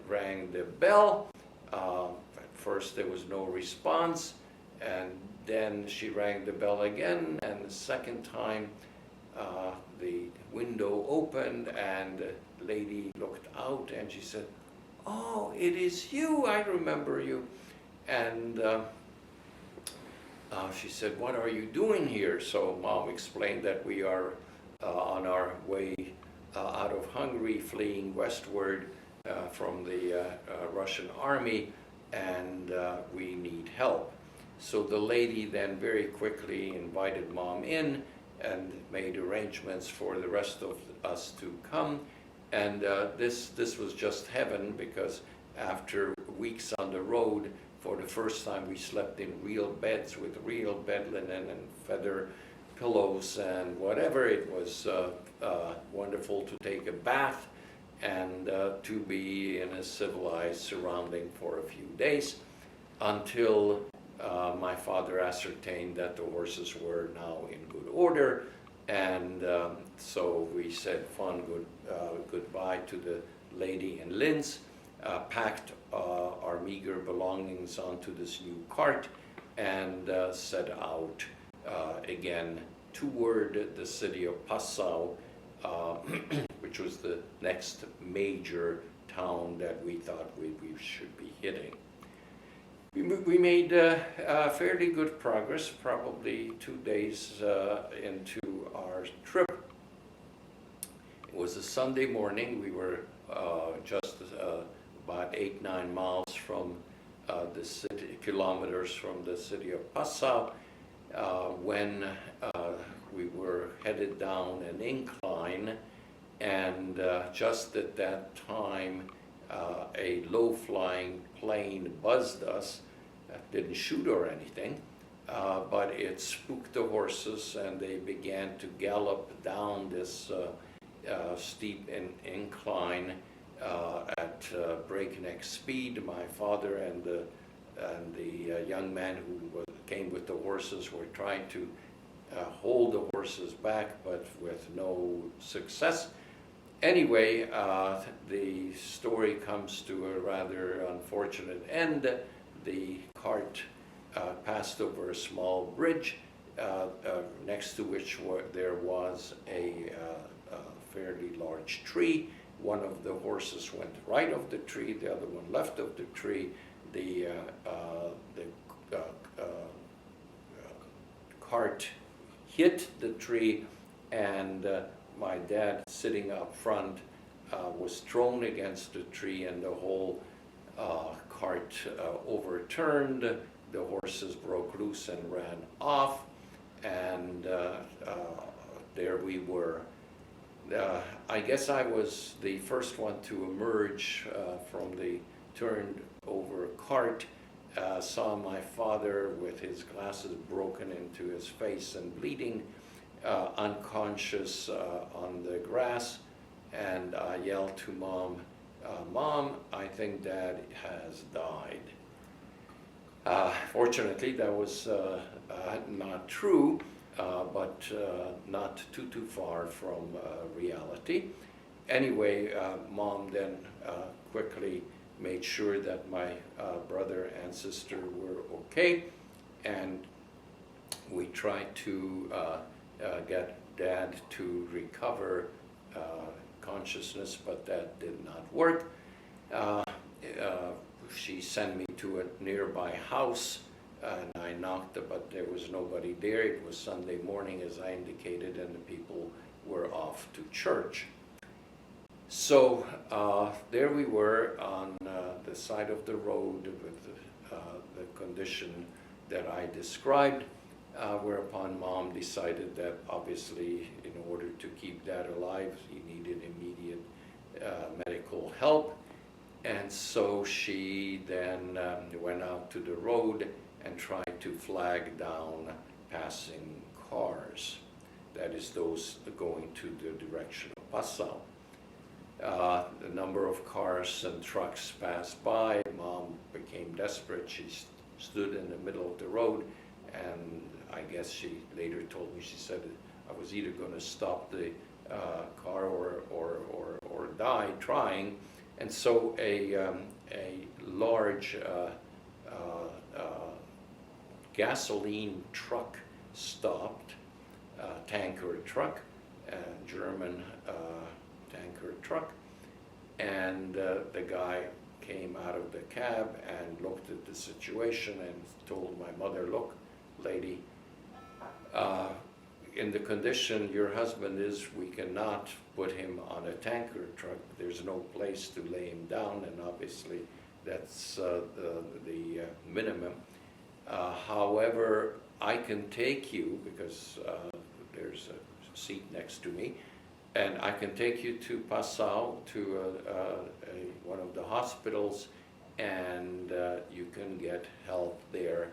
rang the bell. At first there was no response, and then she rang the bell again, and the second time the window opened and the lady looked out and she said, oh, it is you, I remember you. And she said, what are you doing here? So Mom explained that we are on our way out of Hungary, fleeing westward from the Russian army, and we need help. So the lady then very quickly invited Mom in and made arrangements for the rest of us to come. And this was just heaven, because after weeks on the road, for the first time we slept in real beds with real bed linen and feather pillows and whatever. It was wonderful to take a bath and to be in a civilized surrounding for a few days, until my father ascertained that the horses were now in good order, and so we said goodbye to the lady in Linz, packed our meager belongings onto this new cart, and set out again toward the city of Passau, which was the next major town that we thought we should be hitting. We made fairly good progress, probably 2 days into our trip. It was a Sunday morning. We were just about 8-9 miles from the city, kilometers from the city of Passau, when we were headed down an incline, and just at that time a low-flying plane buzzed us. Didn't shoot or anything, but it spooked the horses, and they began to gallop down this steep incline at breakneck speed. My father and the young man who came with the horses were trying to hold the horses back, but with no success. Anyway, the story comes to a rather unfortunate end. The cart passed over a small bridge, next to which there was a fairly large tree. One of the horses went right of the tree, the other one left of the tree. The cart hit the tree, and my dad, sitting up front, was thrown against the tree, and the whole cart overturned. The horses broke loose and ran off, and there we were. I guess I was the first one to emerge from the turned over cart. Saw my father with his glasses broken into his face and bleeding, unconscious on the grass, and I yelled to Mom, Mom, I think Dad has died. Fortunately, that was not true, but not too far from reality. Anyway, Mom then quickly made sure that my brother and sister were okay, and we tried to get Dad to recover consciousness, but that did not work. She sent me to a nearby house, and I knocked, but there was nobody there. It was Sunday morning, as I indicated, and the people were off to church. So there we were on the side of the road with the condition that I described, whereupon Mom decided that obviously in order to keep Dad alive, he needed immediate medical help. And so she then went out to the road and tried to flag down passing cars. That is, those going to the direction of Passau. The number of cars and trucks passed by. Mom became desperate. She stood in the middle of the road, and I guess she later told me, she said, I was either going to stop the car or die trying. And so a large gasoline truck stopped, tanker truck, German tanker truck, and the guy came out of the cab and looked at the situation and told my mother, look, lady, in the condition your husband is, we cannot put him on a tanker truck. There's no place to lay him down, and obviously that's the minimum. However, I can take you, because there's a seat next to me, and I can take you to Passau, to one of the hospitals, and you can get help there,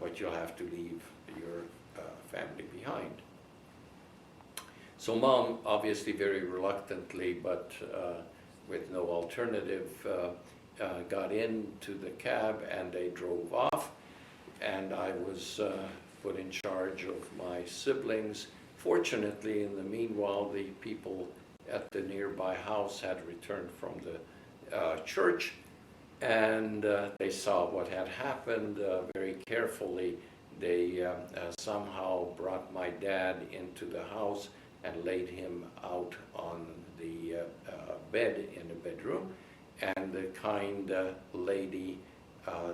but you'll have to leave your family behind. So Mom, obviously very reluctantly, but with no alternative, got into the cab and they drove off, and I was put in charge of my siblings. Fortunately, in the meanwhile, the people at the nearby house had returned from the church, and they saw what had happened. Very carefully, they somehow brought my dad into the house and laid him out on the bed in the bedroom, and the kind lady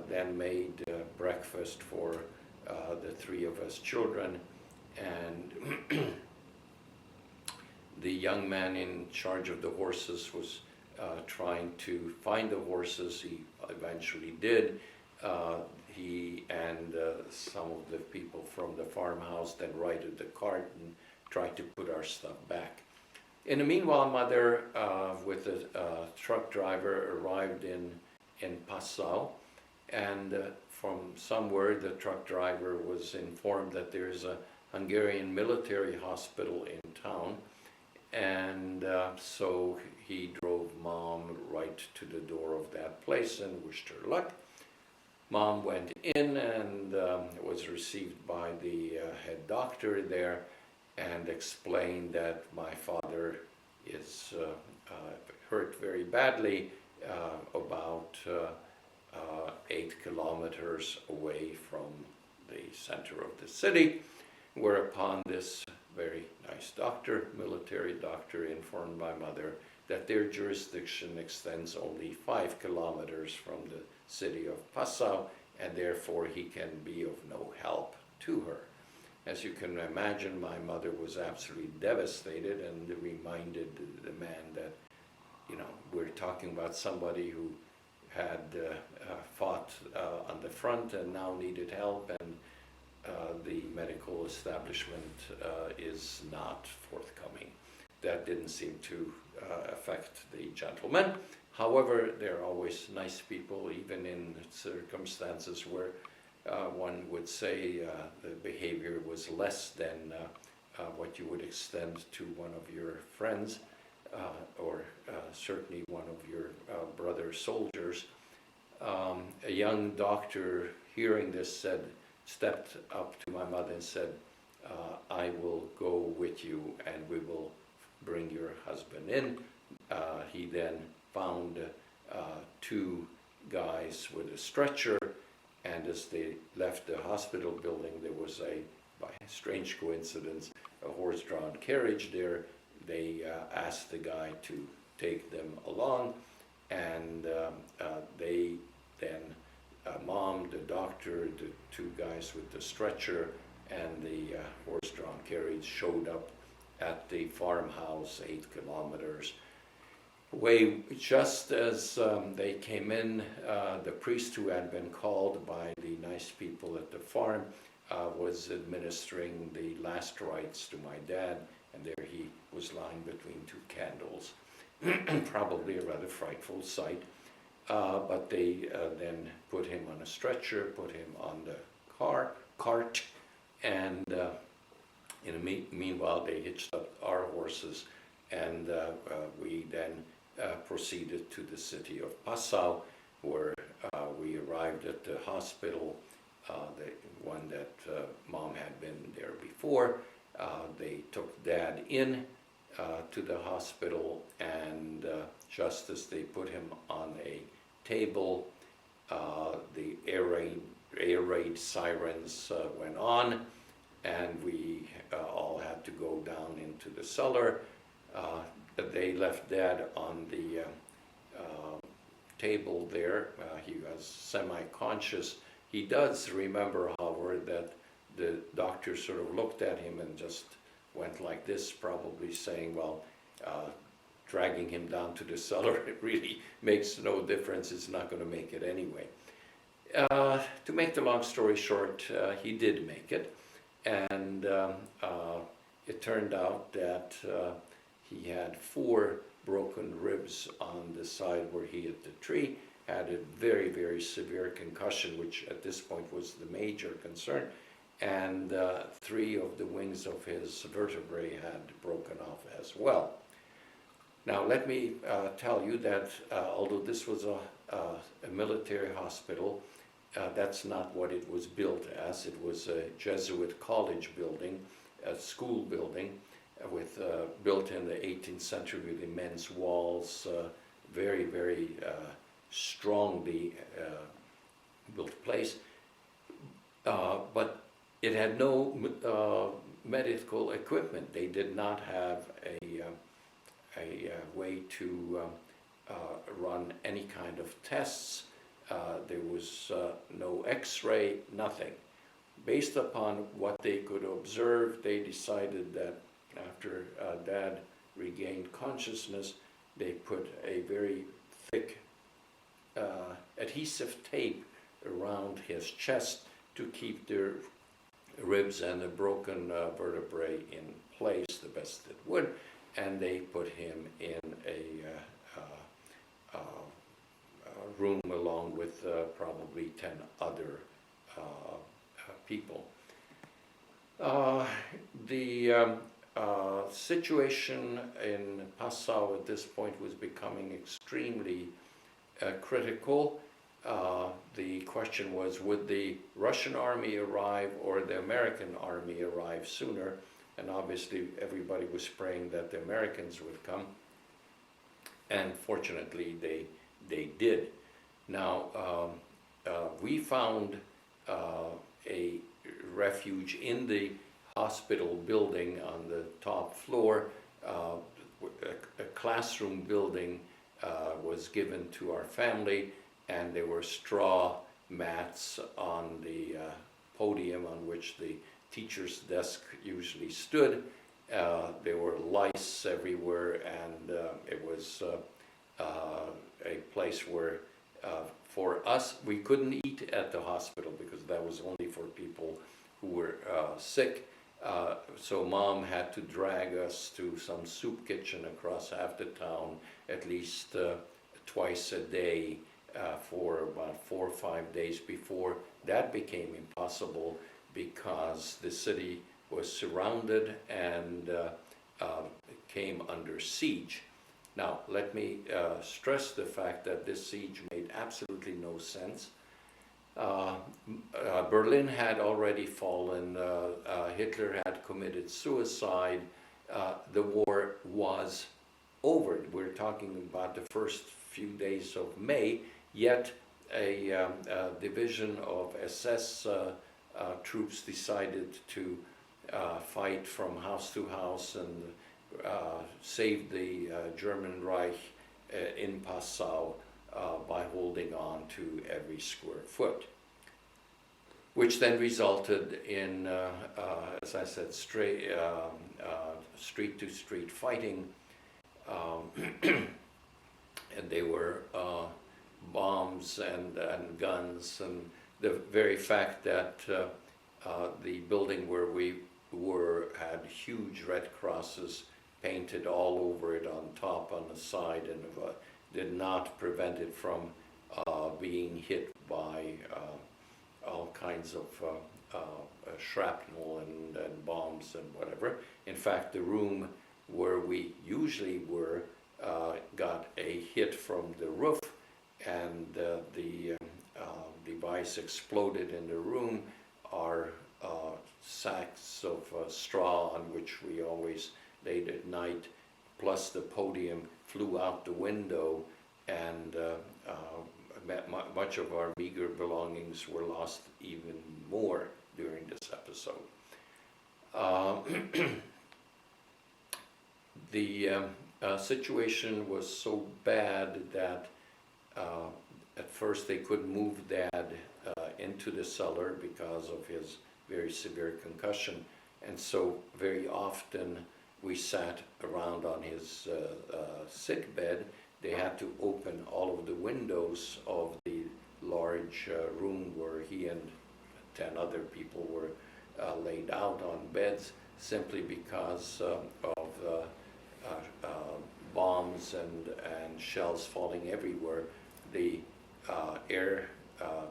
then made breakfast for the three of us children, and the young man in charge of the horses was trying to find the horses. He eventually did. He and some of the people from the farmhouse then righted the cart and tried to put our stuff back. In the meanwhile, Mother, with a truck driver, arrived in Passau, and from somewhere the truck driver was informed that there's a Hungarian military hospital in town, and so he drove Mom right to the door of that place and wished her luck. Mom went in and was received by the head doctor there, and explained that my father is hurt very badly, about 8 kilometers away from the center of the city, whereupon this very nice doctor, military doctor, informed my mother that their jurisdiction extends only 5 kilometers from the city of Passau, and therefore he can be of no help to her. As you can imagine, my mother was absolutely devastated and reminded the man that, you know, we're talking about somebody who had fought on the front and now needed help, and the medical establishment is not forthcoming. That didn't seem to affect the gentleman. However, they're always nice people, even in circumstances where one would say the behavior was less than what you would extend to one of your friends, or certainly one of your brother soldiers. A young doctor, hearing this, stepped up to my mother and said, I will go with you and we will bring your husband in. He then found 2 guys with a stretcher, and as they left the hospital building, there was by a strange coincidence, a horse-drawn carriage there. They asked the guy to take them along, and they then, Mom, the doctor, the 2 guys with the stretcher, and the horse-drawn carriage showed up at the farmhouse 8 kilometers away. Just as they came in, the priest who had been called by the nice people at the farm was administering the last rites to my dad, and there he was lying between two candles. Probably a rather frightful sight. But they then put him on a stretcher, put him on the cart, and meanwhile they hitched up our horses, and we then proceeded to the city of Passau, where we arrived at the hospital, the one that Mom had been there before. They took Dad in to the hospital, and just as they put him on a table, the air raid sirens went on, and we all had to go down into the cellar. They left Dad on the table there. He was semi-conscious. He does remember, however, that the doctor sort of looked at him and just went like this, probably saying, well, dragging him down to the cellar, it really makes no difference, it's not going to make it anyway. To make the long story short, he did make it, and it turned out that he had 4 broken ribs on the side where he hit the tree, had a very, very severe concussion, which at this point was the major concern, and 3 of the wings of his vertebrae had broken off as well. Now let me tell you that although this was a military hospital, that's not what it was built as. It was a Jesuit college building, a school building, with built in the 18th century with immense walls, very, very strongly built place. But it had no medical equipment. They did not have a way to run any kind of tests. There was no x-ray, nothing. Based upon what they could observe, they decided that after Dad regained consciousness, they put a very thick adhesive tape around his chest to keep the ribs and the broken vertebrae in place the best it would, and they put him in a room along with probably 10 other people. The situation in Passau at this point was becoming extremely critical. The question was, would the Russian army arrive or the American army arrive sooner? And obviously everybody was praying that the Americans would come, and fortunately they did. Now we found a refuge in the hospital building on the top floor. A classroom building was given to our family, and there were straw mats on the podium on which the teacher's desk usually stood. There were lice everywhere, and it was a place where for us, we couldn't eat at the hospital because that was only for people who were sick. So Mom had to drag us to some soup kitchen across half the town at least twice a day for about 4 or 5 days before that became impossible, because the city was surrounded and came under siege. Now, let me stress the fact that this siege made absolutely no sense. Berlin had already fallen, Hitler had committed suicide, the war was over. We're talking about the first few days of May, yet a division of SS troops decided to fight from house to house and saved the German Reich in Passau by holding on to every square foot, which then resulted in, as I said, street-to-street fighting, and they were bombs and guns, and the very fact that the building where we were had huge red crosses painted all over it, on top, on the side, and did not prevent it from being hit by all kinds of shrapnel and bombs and whatever. In fact, the room where we usually were got a hit from the roof, and the device exploded in the room. Our sacks of straw on which we always laid at night, plus the podium, flew out the window, and much of our meager belongings were lost even more during this episode. The situation was so bad that at first they couldn't move Dad into the cellar because of his very severe concussion, and so very often we sat around on his sick bed. They had to open all of the windows of the large room where he and 10 other people were laid out on beds, simply because of bombs and shells falling everywhere. The air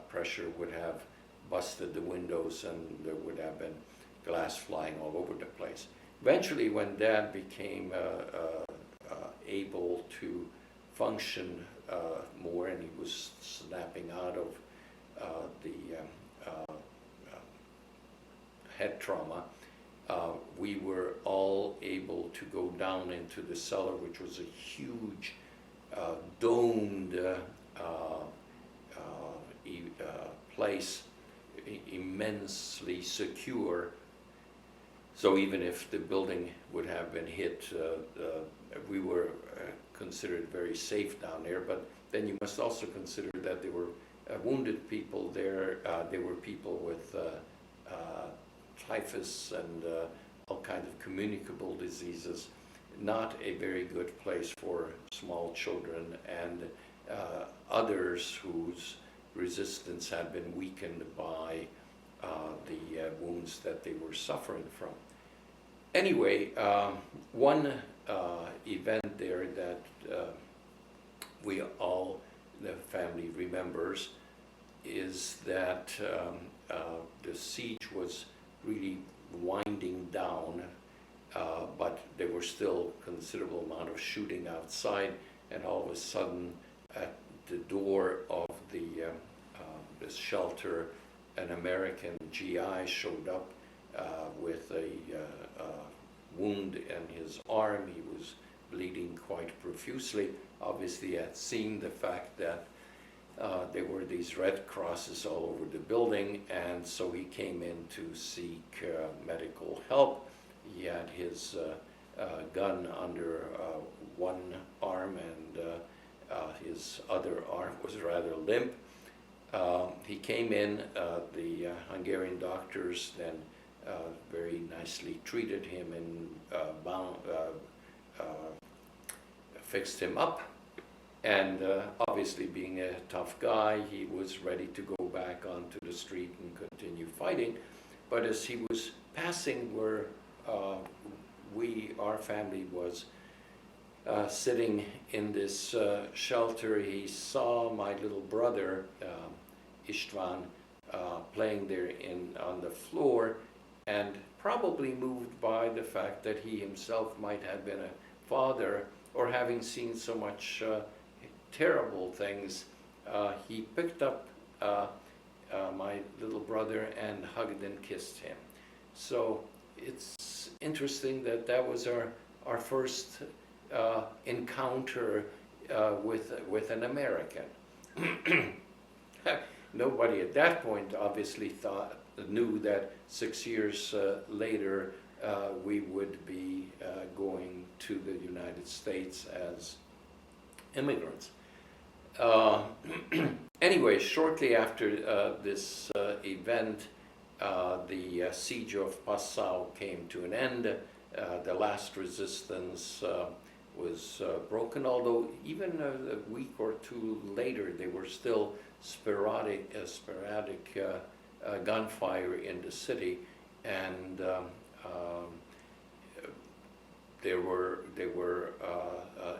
pressure would have busted the windows, and there would have been glass flying all over the place. Eventually, when Dad became able to function more, and he was snapping out of the head trauma, we were all able to go down into the cellar, which was a huge domed place, immensely secure. So even if the building would have been hit, we were considered very safe down there. But then you must also consider that there were wounded people there. There were people with typhus and all kinds of communicable diseases. Not a very good place for small children and others whose resistance had been weakened by the wounds that they were suffering from. Anyway, one event there that we all, the family, remembers is that the siege was really winding down, but there was still considerable amount of shooting outside, and all of a sudden at the door of this shelter, an American GI showed up with a wound in his arm. He was bleeding quite profusely. Obviously, he had seen the fact that there were these red crosses all over the building, and so he came in to seek medical help. He had his gun under one arm, and his other arm was rather limp. He came in, the Hungarian doctors then very nicely treated him and fixed him up. And obviously, being a tough guy, he was ready to go back onto the street and continue fighting. But as he was passing where our family was sitting in this shelter, he saw my little brother, István, playing there on the floor, and probably moved by the fact that he himself might have been a father, or having seen so much terrible things, he picked up my little brother and hugged and kissed him. So it's interesting that that was our first encounter with an American. Nobody at that point obviously knew that 6 years later we would be going to the United States as immigrants. Anyway, shortly after this event, the siege of Passau came to an end. The last resistance was broken, although even a week or two later there were still sporadic gunfire in the city, and there were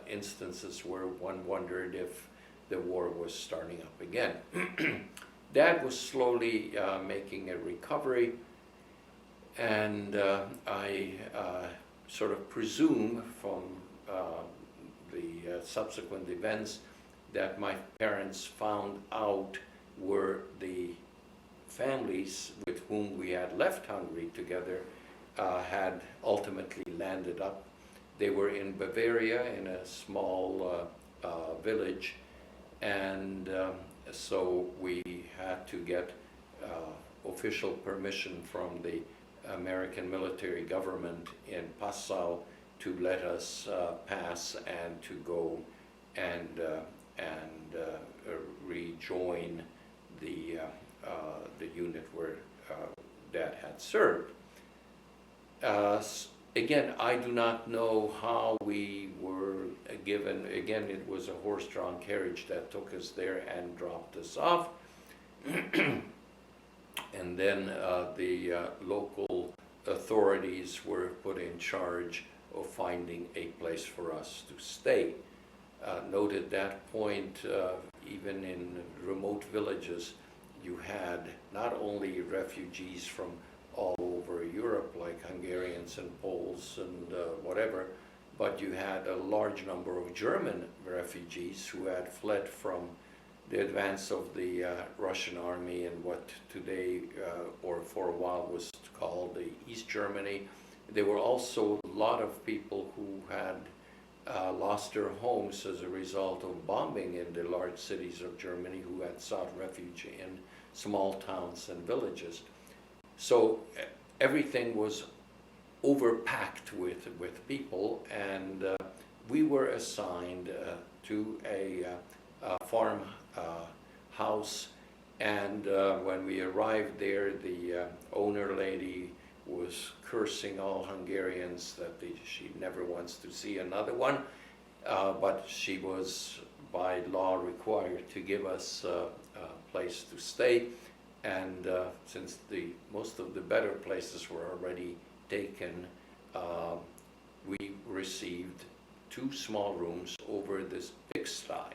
instances where one wondered if the war was starting up again. Dad was slowly making a recovery, and I sort of presume from the subsequent events that my parents found out were the families with whom we had left Hungary together had ultimately landed up. They were in Bavaria in a small village, and so we had to get official permission from the American military government in Passau to let us pass and to go and rejoin the unit where Dad had served. Again, I do not know how we were given. Again, it was a horse-drawn carriage that took us there and dropped us off. And then the local authorities were put in charge of finding a place for us to stay. Note at that point, even in remote villages, you had not only refugees from all over Europe, like Hungarians and Poles and whatever, but you had a large number of German refugees who had fled from the advance of the Russian army in what today, or for a while, was called the East Germany. There were also a lot of people who had lost their homes as a result of bombing in the large cities of Germany, who had sought refuge in small towns and villages. So everything was overpacked with people, and we were assigned to a farm house, and when we arrived there, the owner lady was cursing all Hungarians that she never wants to see another one, but she was by law required to give us a place to stay. And since most of the better places were already taken, we received 2 small rooms over this pigsty.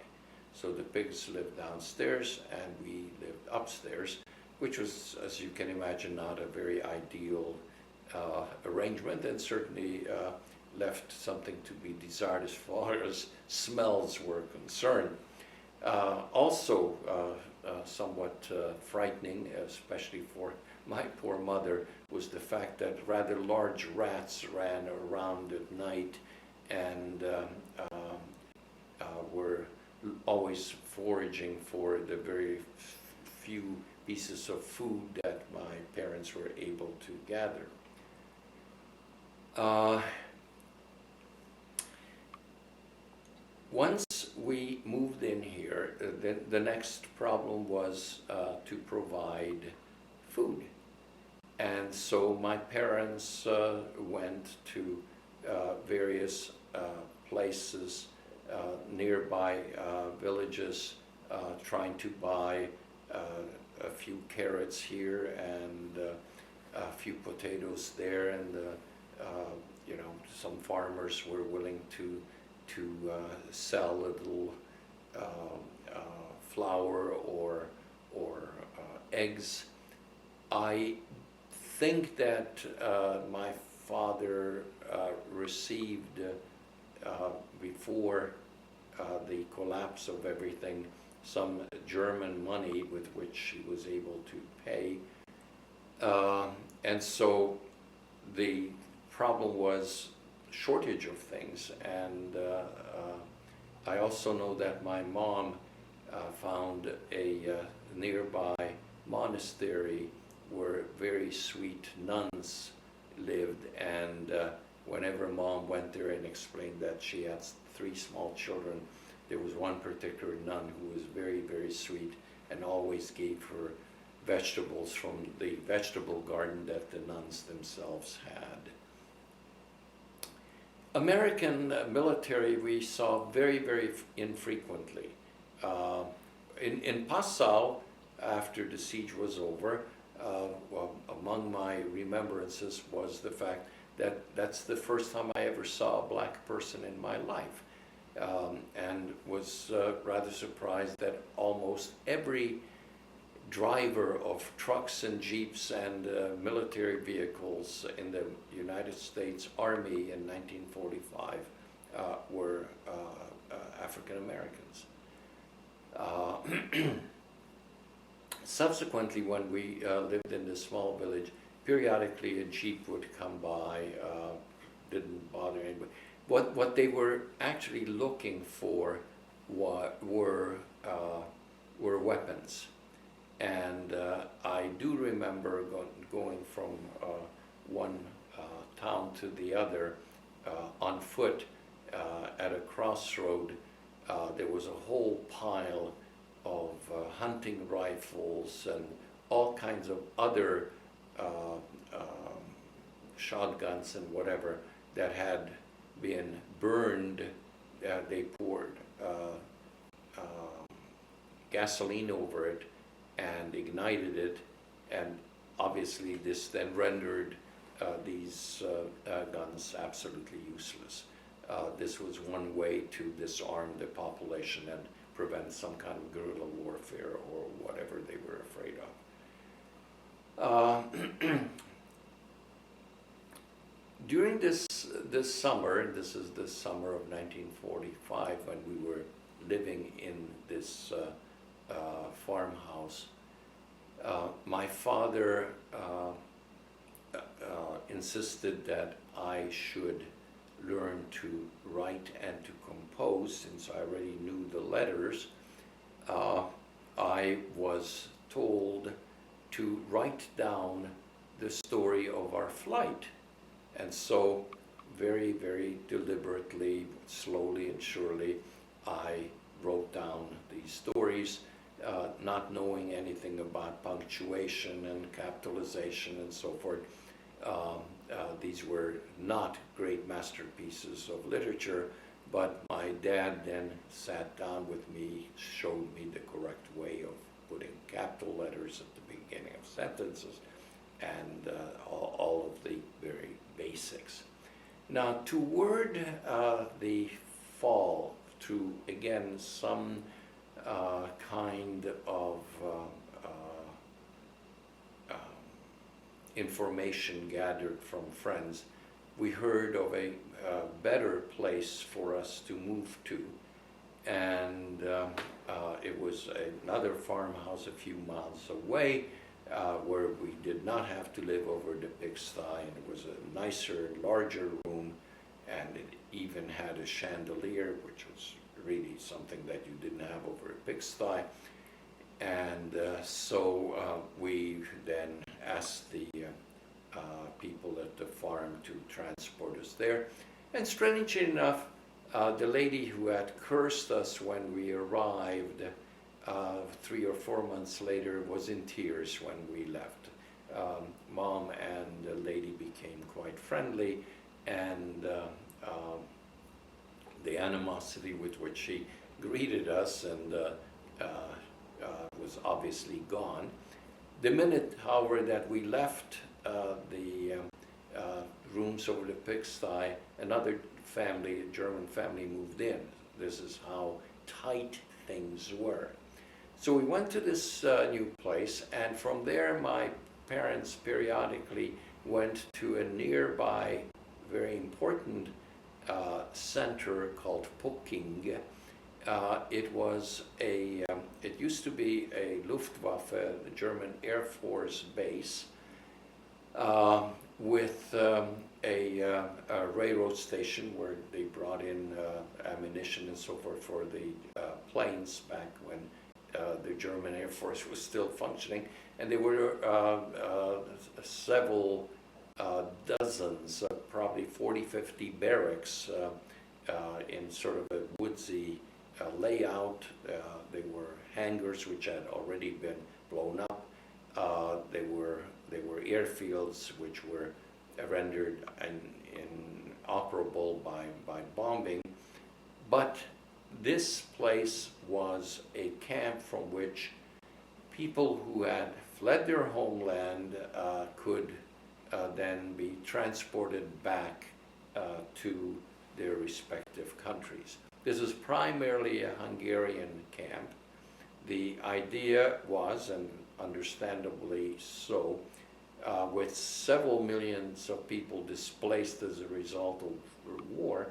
So the pigs lived downstairs and we lived upstairs, which was, as you can imagine, not a very ideal arrangement, and certainly left something to be desired as far as smells were concerned. Also, somewhat frightening, especially for my poor mother, was the fact that rather large rats ran around at night and were always foraging for the very few pieces of food that my parents were able to gather. Once we moved in here, the next problem was to provide food. And so my parents went to various places, nearby villages, trying to buy a few carrots here and a few potatoes there, and you know, some farmers were willing to sell a little flour or eggs. I think that my father received before the collapse of everything some German money with which he was able to pay, and so the problem was shortage of things. And I also know that my mom found a nearby monastery where very sweet nuns lived, and whenever Mom went there and explained that she had 3 small children, there was one particular nun who was very, very sweet and always gave her vegetables from the vegetable garden that the nuns themselves had. American military we saw very, very infrequently. In Passau, after the siege was over, well, among my remembrances was the fact that that's the first time I ever saw a black person in my life, and was rather surprised that almost every driver of trucks and jeeps and military vehicles in the United States Army in 1945 were African Americans. Subsequently, when we lived in this small village, periodically a jeep would come by, didn't bother anybody. What they were actually looking for were weapons. And I do remember going from one town to the other on foot at a crossroad. There was a whole pile of hunting rifles and all kinds of other shotguns and whatever that had been burned. They poured gasoline over it and ignited it, and obviously this then rendered these guns absolutely useless. This was one way to disarm the population and prevent some kind of guerrilla warfare or whatever they were afraid of. During this summer, this is the summer of 1945, when we were living in this farmhouse, my father insisted that I should learn to write and to compose. Since I already knew the letters, I was told to write down the story of our flight. And so very, very deliberately, slowly and surely, I wrote down these stories, not knowing anything about punctuation and capitalization and so forth. These were not great masterpieces of literature, but my dad then sat down with me, showed me the correct way of putting capital letters at the beginning of sentences, and all of the very basics. Now, toward the fall, through again some kind of information gathered from friends, we heard of a better place for us to move to, and it was another farmhouse a few miles away, where we did not have to live over the pigsty, and it was a nicer, larger room, and it even had a chandelier, which was really something that you didn't have over a pigsty. And so we then asked the people at the farm to transport us there. And strangely enough, the lady who had cursed us when we arrived 3 or 4 months later was in tears when we left. Mom and the lady became quite friendly, and the animosity with which she greeted us and was obviously gone. The minute, however, that we left the rooms over the pigsty, another family, a German family, moved in. This is how tight things were. So we went to this new place, and from there my parents periodically went to a nearby, very important center called Pucking. It was it used to be a Luftwaffe, the German Air Force base, with a railroad station where they brought in ammunition and so forth for the planes back when the German Air Force was still functioning. And there were several dozens, probably 40, 50 barracks in sort of a woodsy layout. They were hangars which had already been blown up. They were airfields which were rendered inoperable by bombing. But this place was a camp from which people who had fled their homeland could then be transported back to their respective countries. This is primarily a Hungarian camp. The idea was, and understandably so, with several millions of people displaced as a result of the war,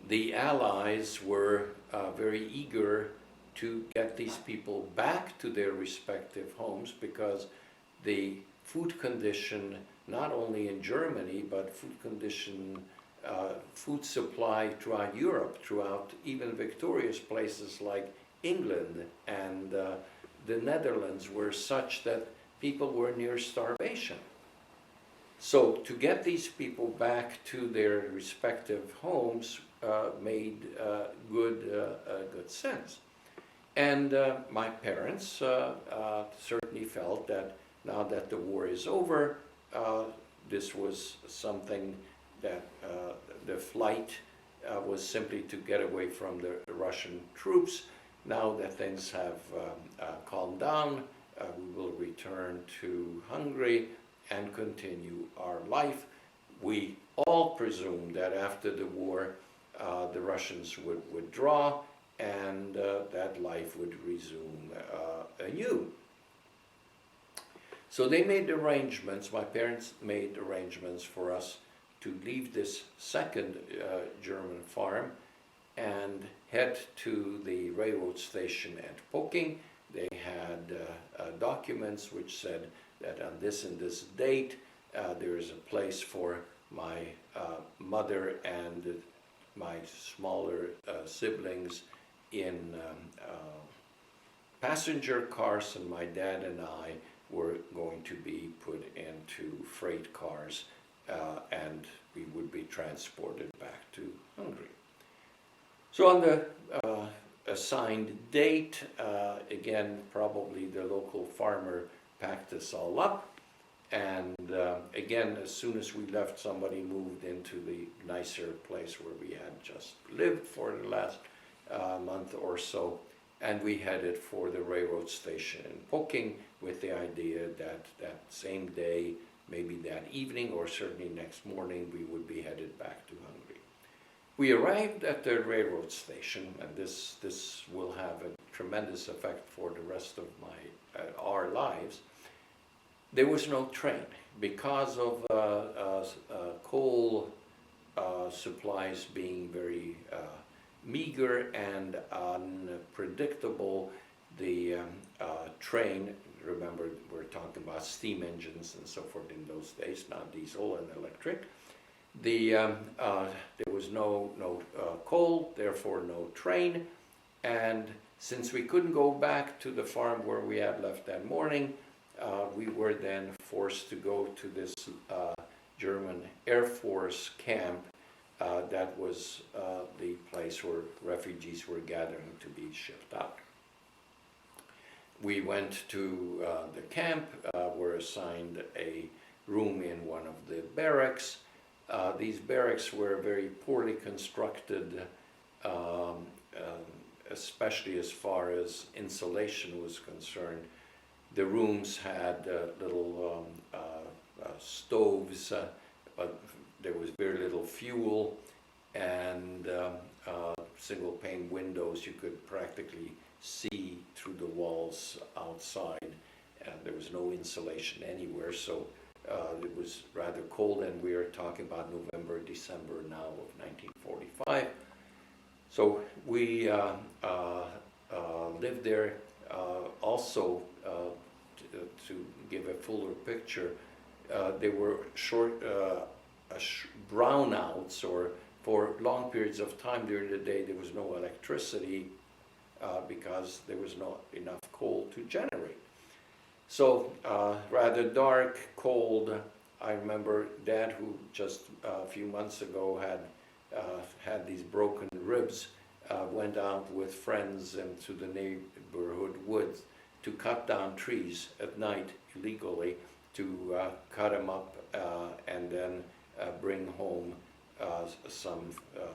the Allies were very eager to get these people back to their respective homes, because the food condition, not only in Germany, but food supply throughout Europe, throughout even victorious places like England and the Netherlands, were such that people were near starvation. So to get these people back to their respective homes made good sense. And my parents certainly felt that now that the war is over, this was something that the flight was simply to get away from the Russian troops. Now that things have calmed down, we will return to Hungary and continue our life. We all presumed that after the war, the Russians would withdraw and that life would resume anew. So they made arrangements, my parents made arrangements for us to leave this second German farm and head to the railroad station at Poking. They had documents which said that on this and this date there is a place for my mother and my smaller siblings in passenger cars, and my dad and I were going to be put into freight cars and we would be transported back to Hungary. So on the assigned date, again, probably the local farmer packed us all up, and again, as soon as we left, somebody moved into the nicer place where we had just lived for the last month or so, and we headed for the railroad station in Poking with the idea that that same day, maybe that evening or certainly next morning, we would be headed back to Hungary. We arrived at the railroad station, and this will have a tremendous effect for the rest of our lives. There was no train because of coal supplies being very meager and unpredictable. The train, remember we're talking about steam engines and so forth in those days, not diesel and electric. There was no coal, therefore no train, and since we couldn't go back to the farm where we had left that morning, we were then forced to go to this German Air Force camp that was the place where refugees were gathering to be shipped out. We went to the camp, were assigned a room in one of the barracks. These barracks were very poorly constructed, especially as far as insulation was concerned. The rooms had little stoves, but there was very little fuel, and single pane windows. You could practically see through the walls outside. There was no insulation anywhere, so it was rather cold, and we are talking about November, December now of 1945. So we lived there. Also, to give a fuller picture, there were short brownouts, or for long periods of time during the day there was no electricity because there was not enough coal to generate. So rather dark, cold. I remember Dad, who just a few months ago had these broken ribs, went out with friends into the neighborhood woods to cut down trees at night illegally, to cut them up and then bring home some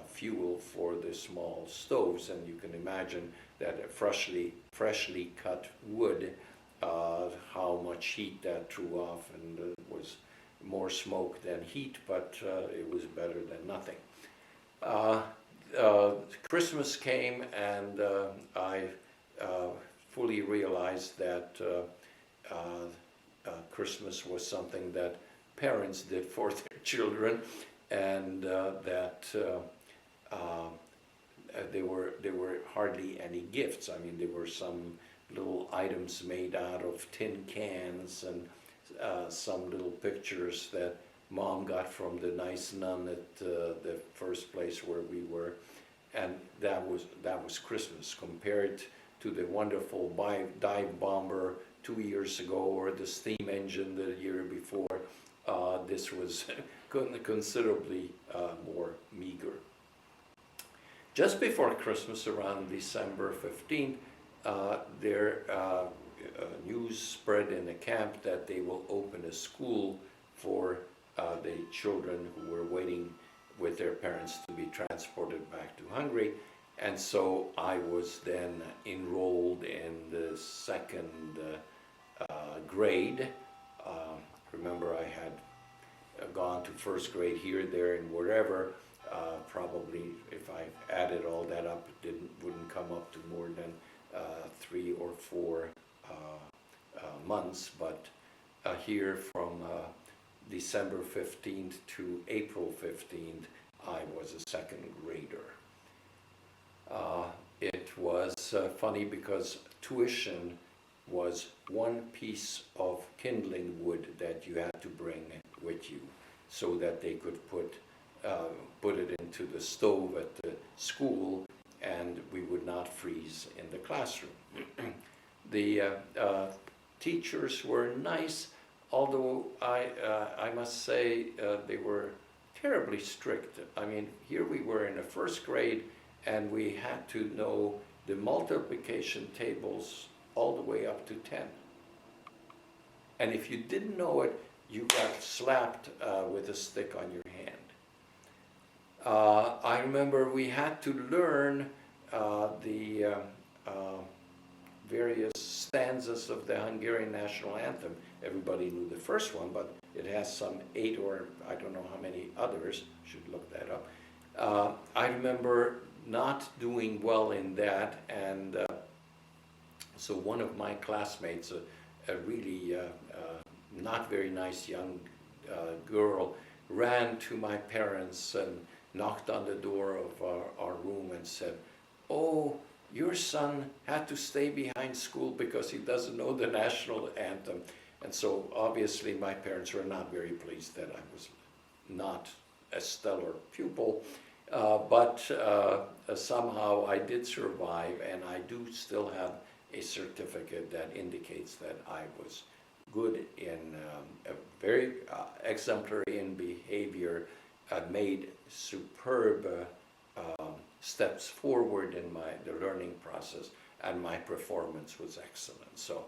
fuel for the small stoves, and you can imagine that a freshly cut wood, how much heat that threw off, and it was more smoke than heat, but it was better than nothing. Christmas came, and I fully realized that Christmas was something that parents did for their children, and that there were hardly any gifts. I mean, there were some little items made out of tin cans, and some little pictures that Mom got from the nice nun at the first place where we were, and that was Christmas compared to the wonderful dive bomber 2 years ago, or the steam engine the year before. This was considerably more meager. Just before Christmas, around December 15th, news spread in the camp that they will open a school for the children who were waiting with their parents to be transported back to Hungary. And so I was then enrolled in the second grade. Remember, I had gone to first grade here, there, and wherever. Probably, if I added all that up, it wouldn't come up to more than 3 or 4 months. But here from December 15th to April 15th, I was a second grader. It was funny because tuition was one piece of kindling wood that you had to bring with you so that they could put it into the stove at the school, and we would not freeze in the classroom. The teachers were nice, although I must say they were terribly strict. I mean, here we were in the first grade, and we had to know the multiplication tables all the way up to 10. And if you didn't know it, you got slapped with a stick on your hand. I remember we had to learn the various stanzas of the Hungarian national anthem. Everybody knew the first one, but it has some 8 or I don't know how many others. Should look that up. I remember not doing well in that, and so one of my classmates, a really not very nice young girl, ran to my parents and knocked on the door of our room and said, "Oh, your son had to stay behind school because he doesn't know the national anthem." And so obviously my parents were not very pleased that I was not a stellar pupil, but somehow I did survive, and I do still have a certificate that indicates that I was good in very exemplary in behavior, made superb steps forward in the learning process, and my performance was excellent. So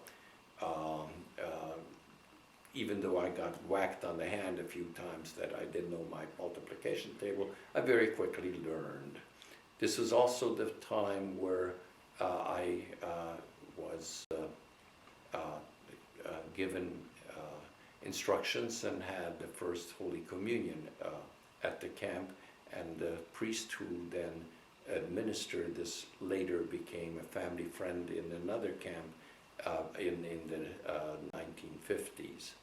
even though I got whacked on the hand a few times that I didn't know my multiplication table, I very quickly learned. This was also the time where I was given instructions and had the first Holy Communion at the camp, and the priest who then administered this later became a family friend in another camp in the 1950s.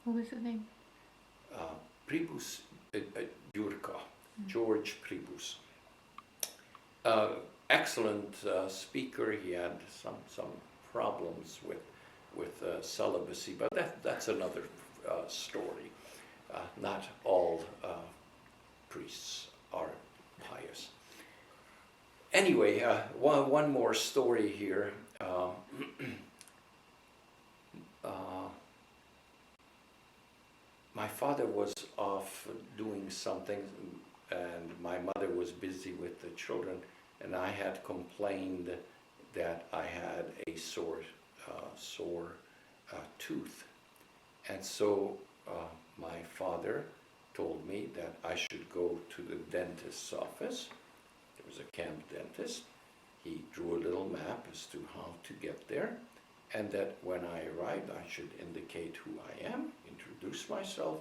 What was his name? Pribus Jurka, George Pribus. Excellent speaker. He had some problems with celibacy, but that's another story. Not all priests are pious. Anyway, one more story here. My father was off doing something, and my mother was busy with the children, and I had complained that I had a sore tooth. And so my father told me that I should go to the dentist's office. There was a camp dentist. He drew a little map as to how to get there, and that when I arrived, I should indicate who I am, introduce myself,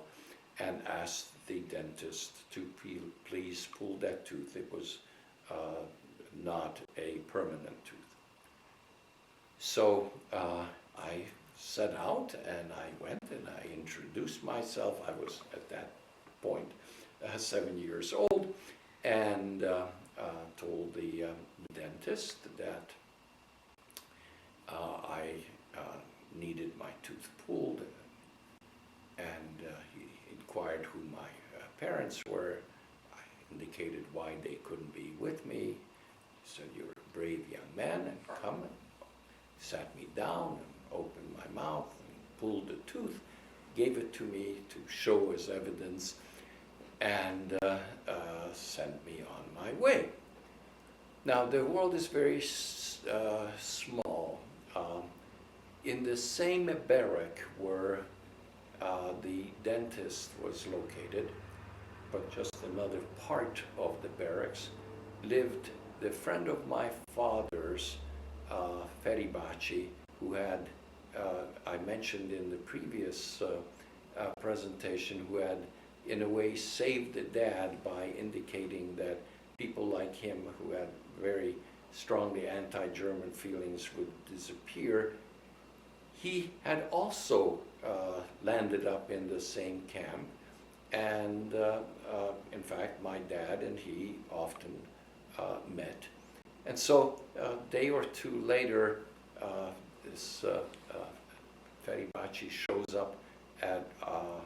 and ask the dentist to please pull that tooth. It was not a permanent tooth. So I set out and I went and I introduced myself. I was at that point 7 years old, and told the dentist that I needed my tooth pulled, and he inquired who my parents were. I indicated why they couldn't be with me. He said, "You're a brave young man, and come," and sat me down and opened my mouth and pulled the tooth, gave it to me to show as evidence, and sent me on my way. Now, the world is very small. In the same barrack where the dentist was located, but just another part of the barracks, lived the friend of my father's, Feribachi, who had, I mentioned in the previous presentation, who had in a way saved the dad by indicating that people like him who had very strongly anti-German feelings would disappear. He had also landed up in the same camp, and in fact my dad and he often met. And so a day or two later, this Feribachi shows up at our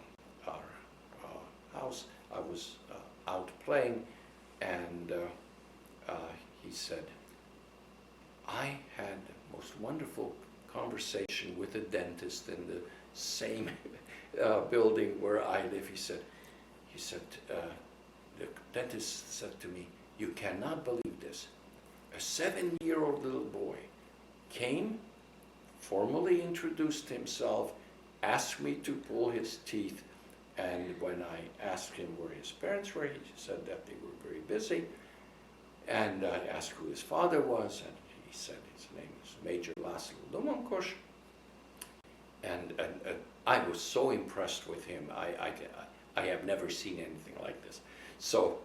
house. I was out playing, and he said, "I had the most wonderful conversation with a dentist in the same building where I live." He said, the dentist said to me, "You cannot believe this. A 7-year-old little boy came, formally introduced himself, asked me to pull his teeth, and when I asked him where his parents were, he said that they were very busy, and I asked who his father was, and he said his name was Major László Domonkos, and I was so impressed with him. I have never seen anything like this." So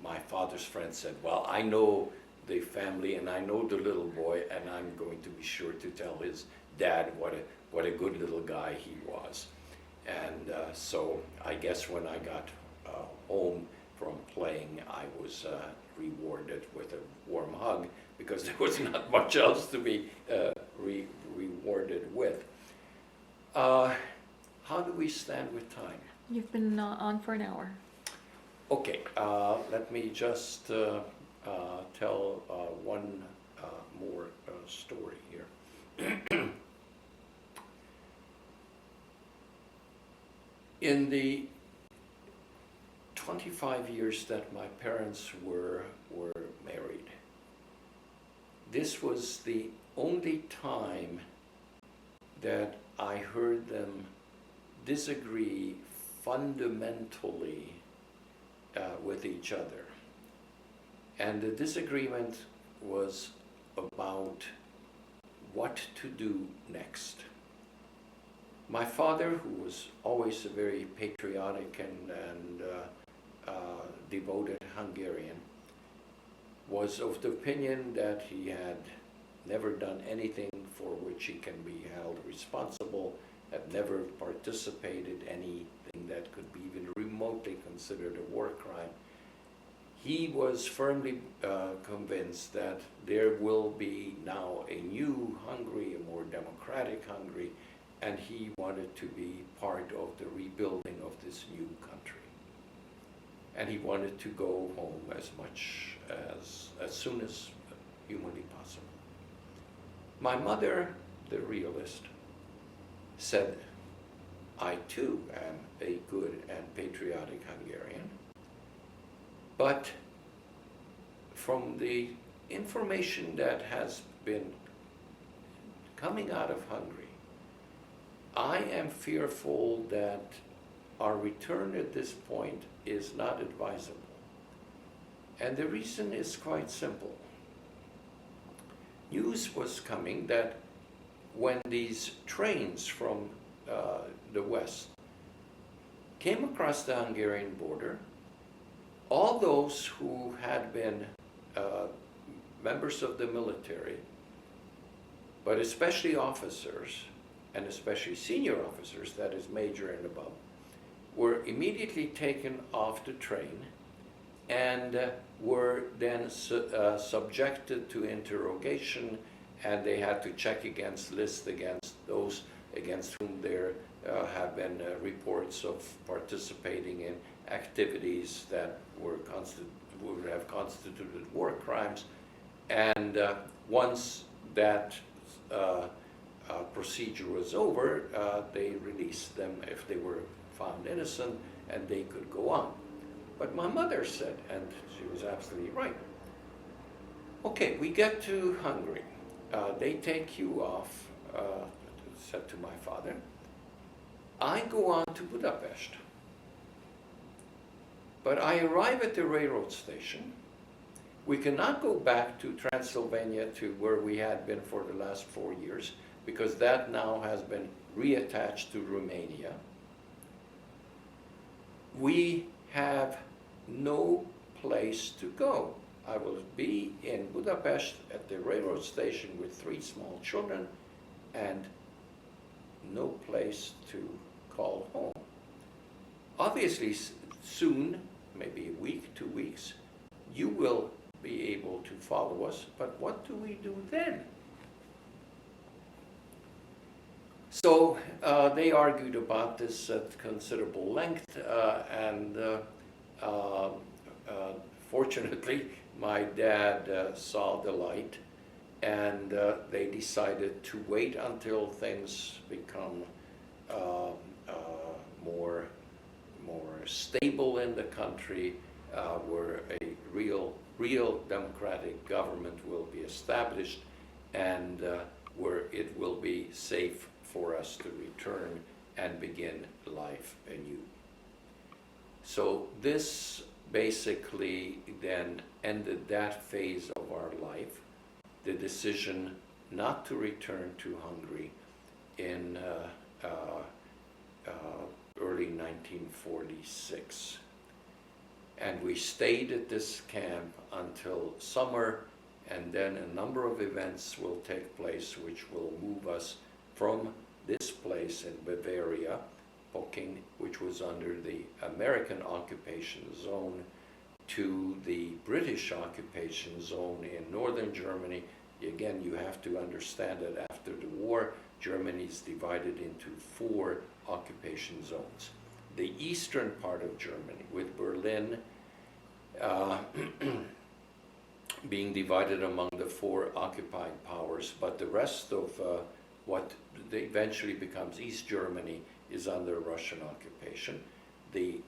my father's friend said, "Well, I know the family and I know the little boy, and I'm going to be sure to tell his dad what a good little guy he was." And so I guess when I got home from playing, I was rewarded with a warm hug, because there was not much else to be rewarded with. How do we stand with time? You've been on for an hour. Okay, let me just tell one more story here. In the 25 years that my parents were married, this was the only time that I heard them disagree fundamentally with each other. And the disagreement was about what to do next. My father, who was always a very patriotic and devoted Hungarian, was of the opinion that he had never done anything for which he can be held responsible, had never participated in anything that could be even remotely considered a war crime. He was firmly convinced that there will be now a new Hungary, a more democratic Hungary, and he wanted to be part of the rebuilding of this new country. And he wanted to go home as soon as humanly possible. My mother, the realist, said, "I too am a good and patriotic Hungarian, but from the information that has been coming out of Hungary, I am fearful that our return at this point is not advisable. And the reason is quite simple. News was coming that when these trains from the west came across the Hungarian border, all those who had been members of the military, but especially officers, and especially senior officers, that is major and above, were immediately taken off the train and were then subjected to interrogation, and they had to check against lists against those against whom there have been reports of participating in activities that would have constituted war crimes. And once that procedure was over, they released them if they were found innocent, and they could go on. But my mother said, and she was absolutely right, okay, we get to Hungary. They take you off, said to my father. I go on to Budapest. But I arrive at the railroad station. We cannot go back to Transylvania, to where we had been for the last 4 years, because that now has been reattached to Romania. We have no place to go. I will be in Budapest at the railroad station with 3 small children and no place to call home. Obviously, soon, maybe a week, 2 weeks, you will be able to follow us, but what do we do then? So they argued about this at considerable length, and fortunately, my dad saw the light, and they decided to wait until things become more stable in the country, where a real democratic government will be established, and where it will be safe for us to return and begin life anew. So this basically then ended that phase of our life, the decision not to return to Hungary in early 1946. And we stayed at this camp until summer, and then a number of events will take place which will move us from this place in Bavaria, Poking, which was under the American occupation zone, to the British occupation zone in northern Germany. Again, you have to understand that after the war, Germany is divided into 4 occupation zones. The eastern part of Germany, with Berlin being divided among the 4 occupying powers, but the rest of what eventually becomes East Germany is under Russian occupation. The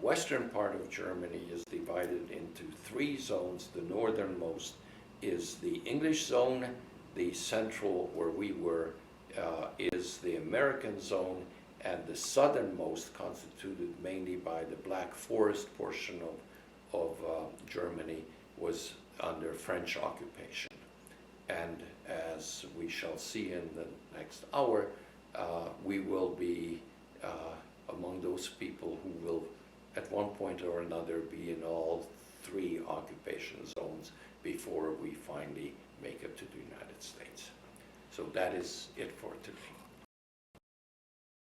western part of Germany is divided into 3 zones. The northernmost is the English zone. The central, where we were, is the American zone, and the southernmost, constituted mainly by the Black Forest portion of Germany, was under French occupation. And as we shall see in the next hour, we will be among those people who will, at one point or another, be in all 3 occupation zones before we finally make it to the United States. So that is it for today.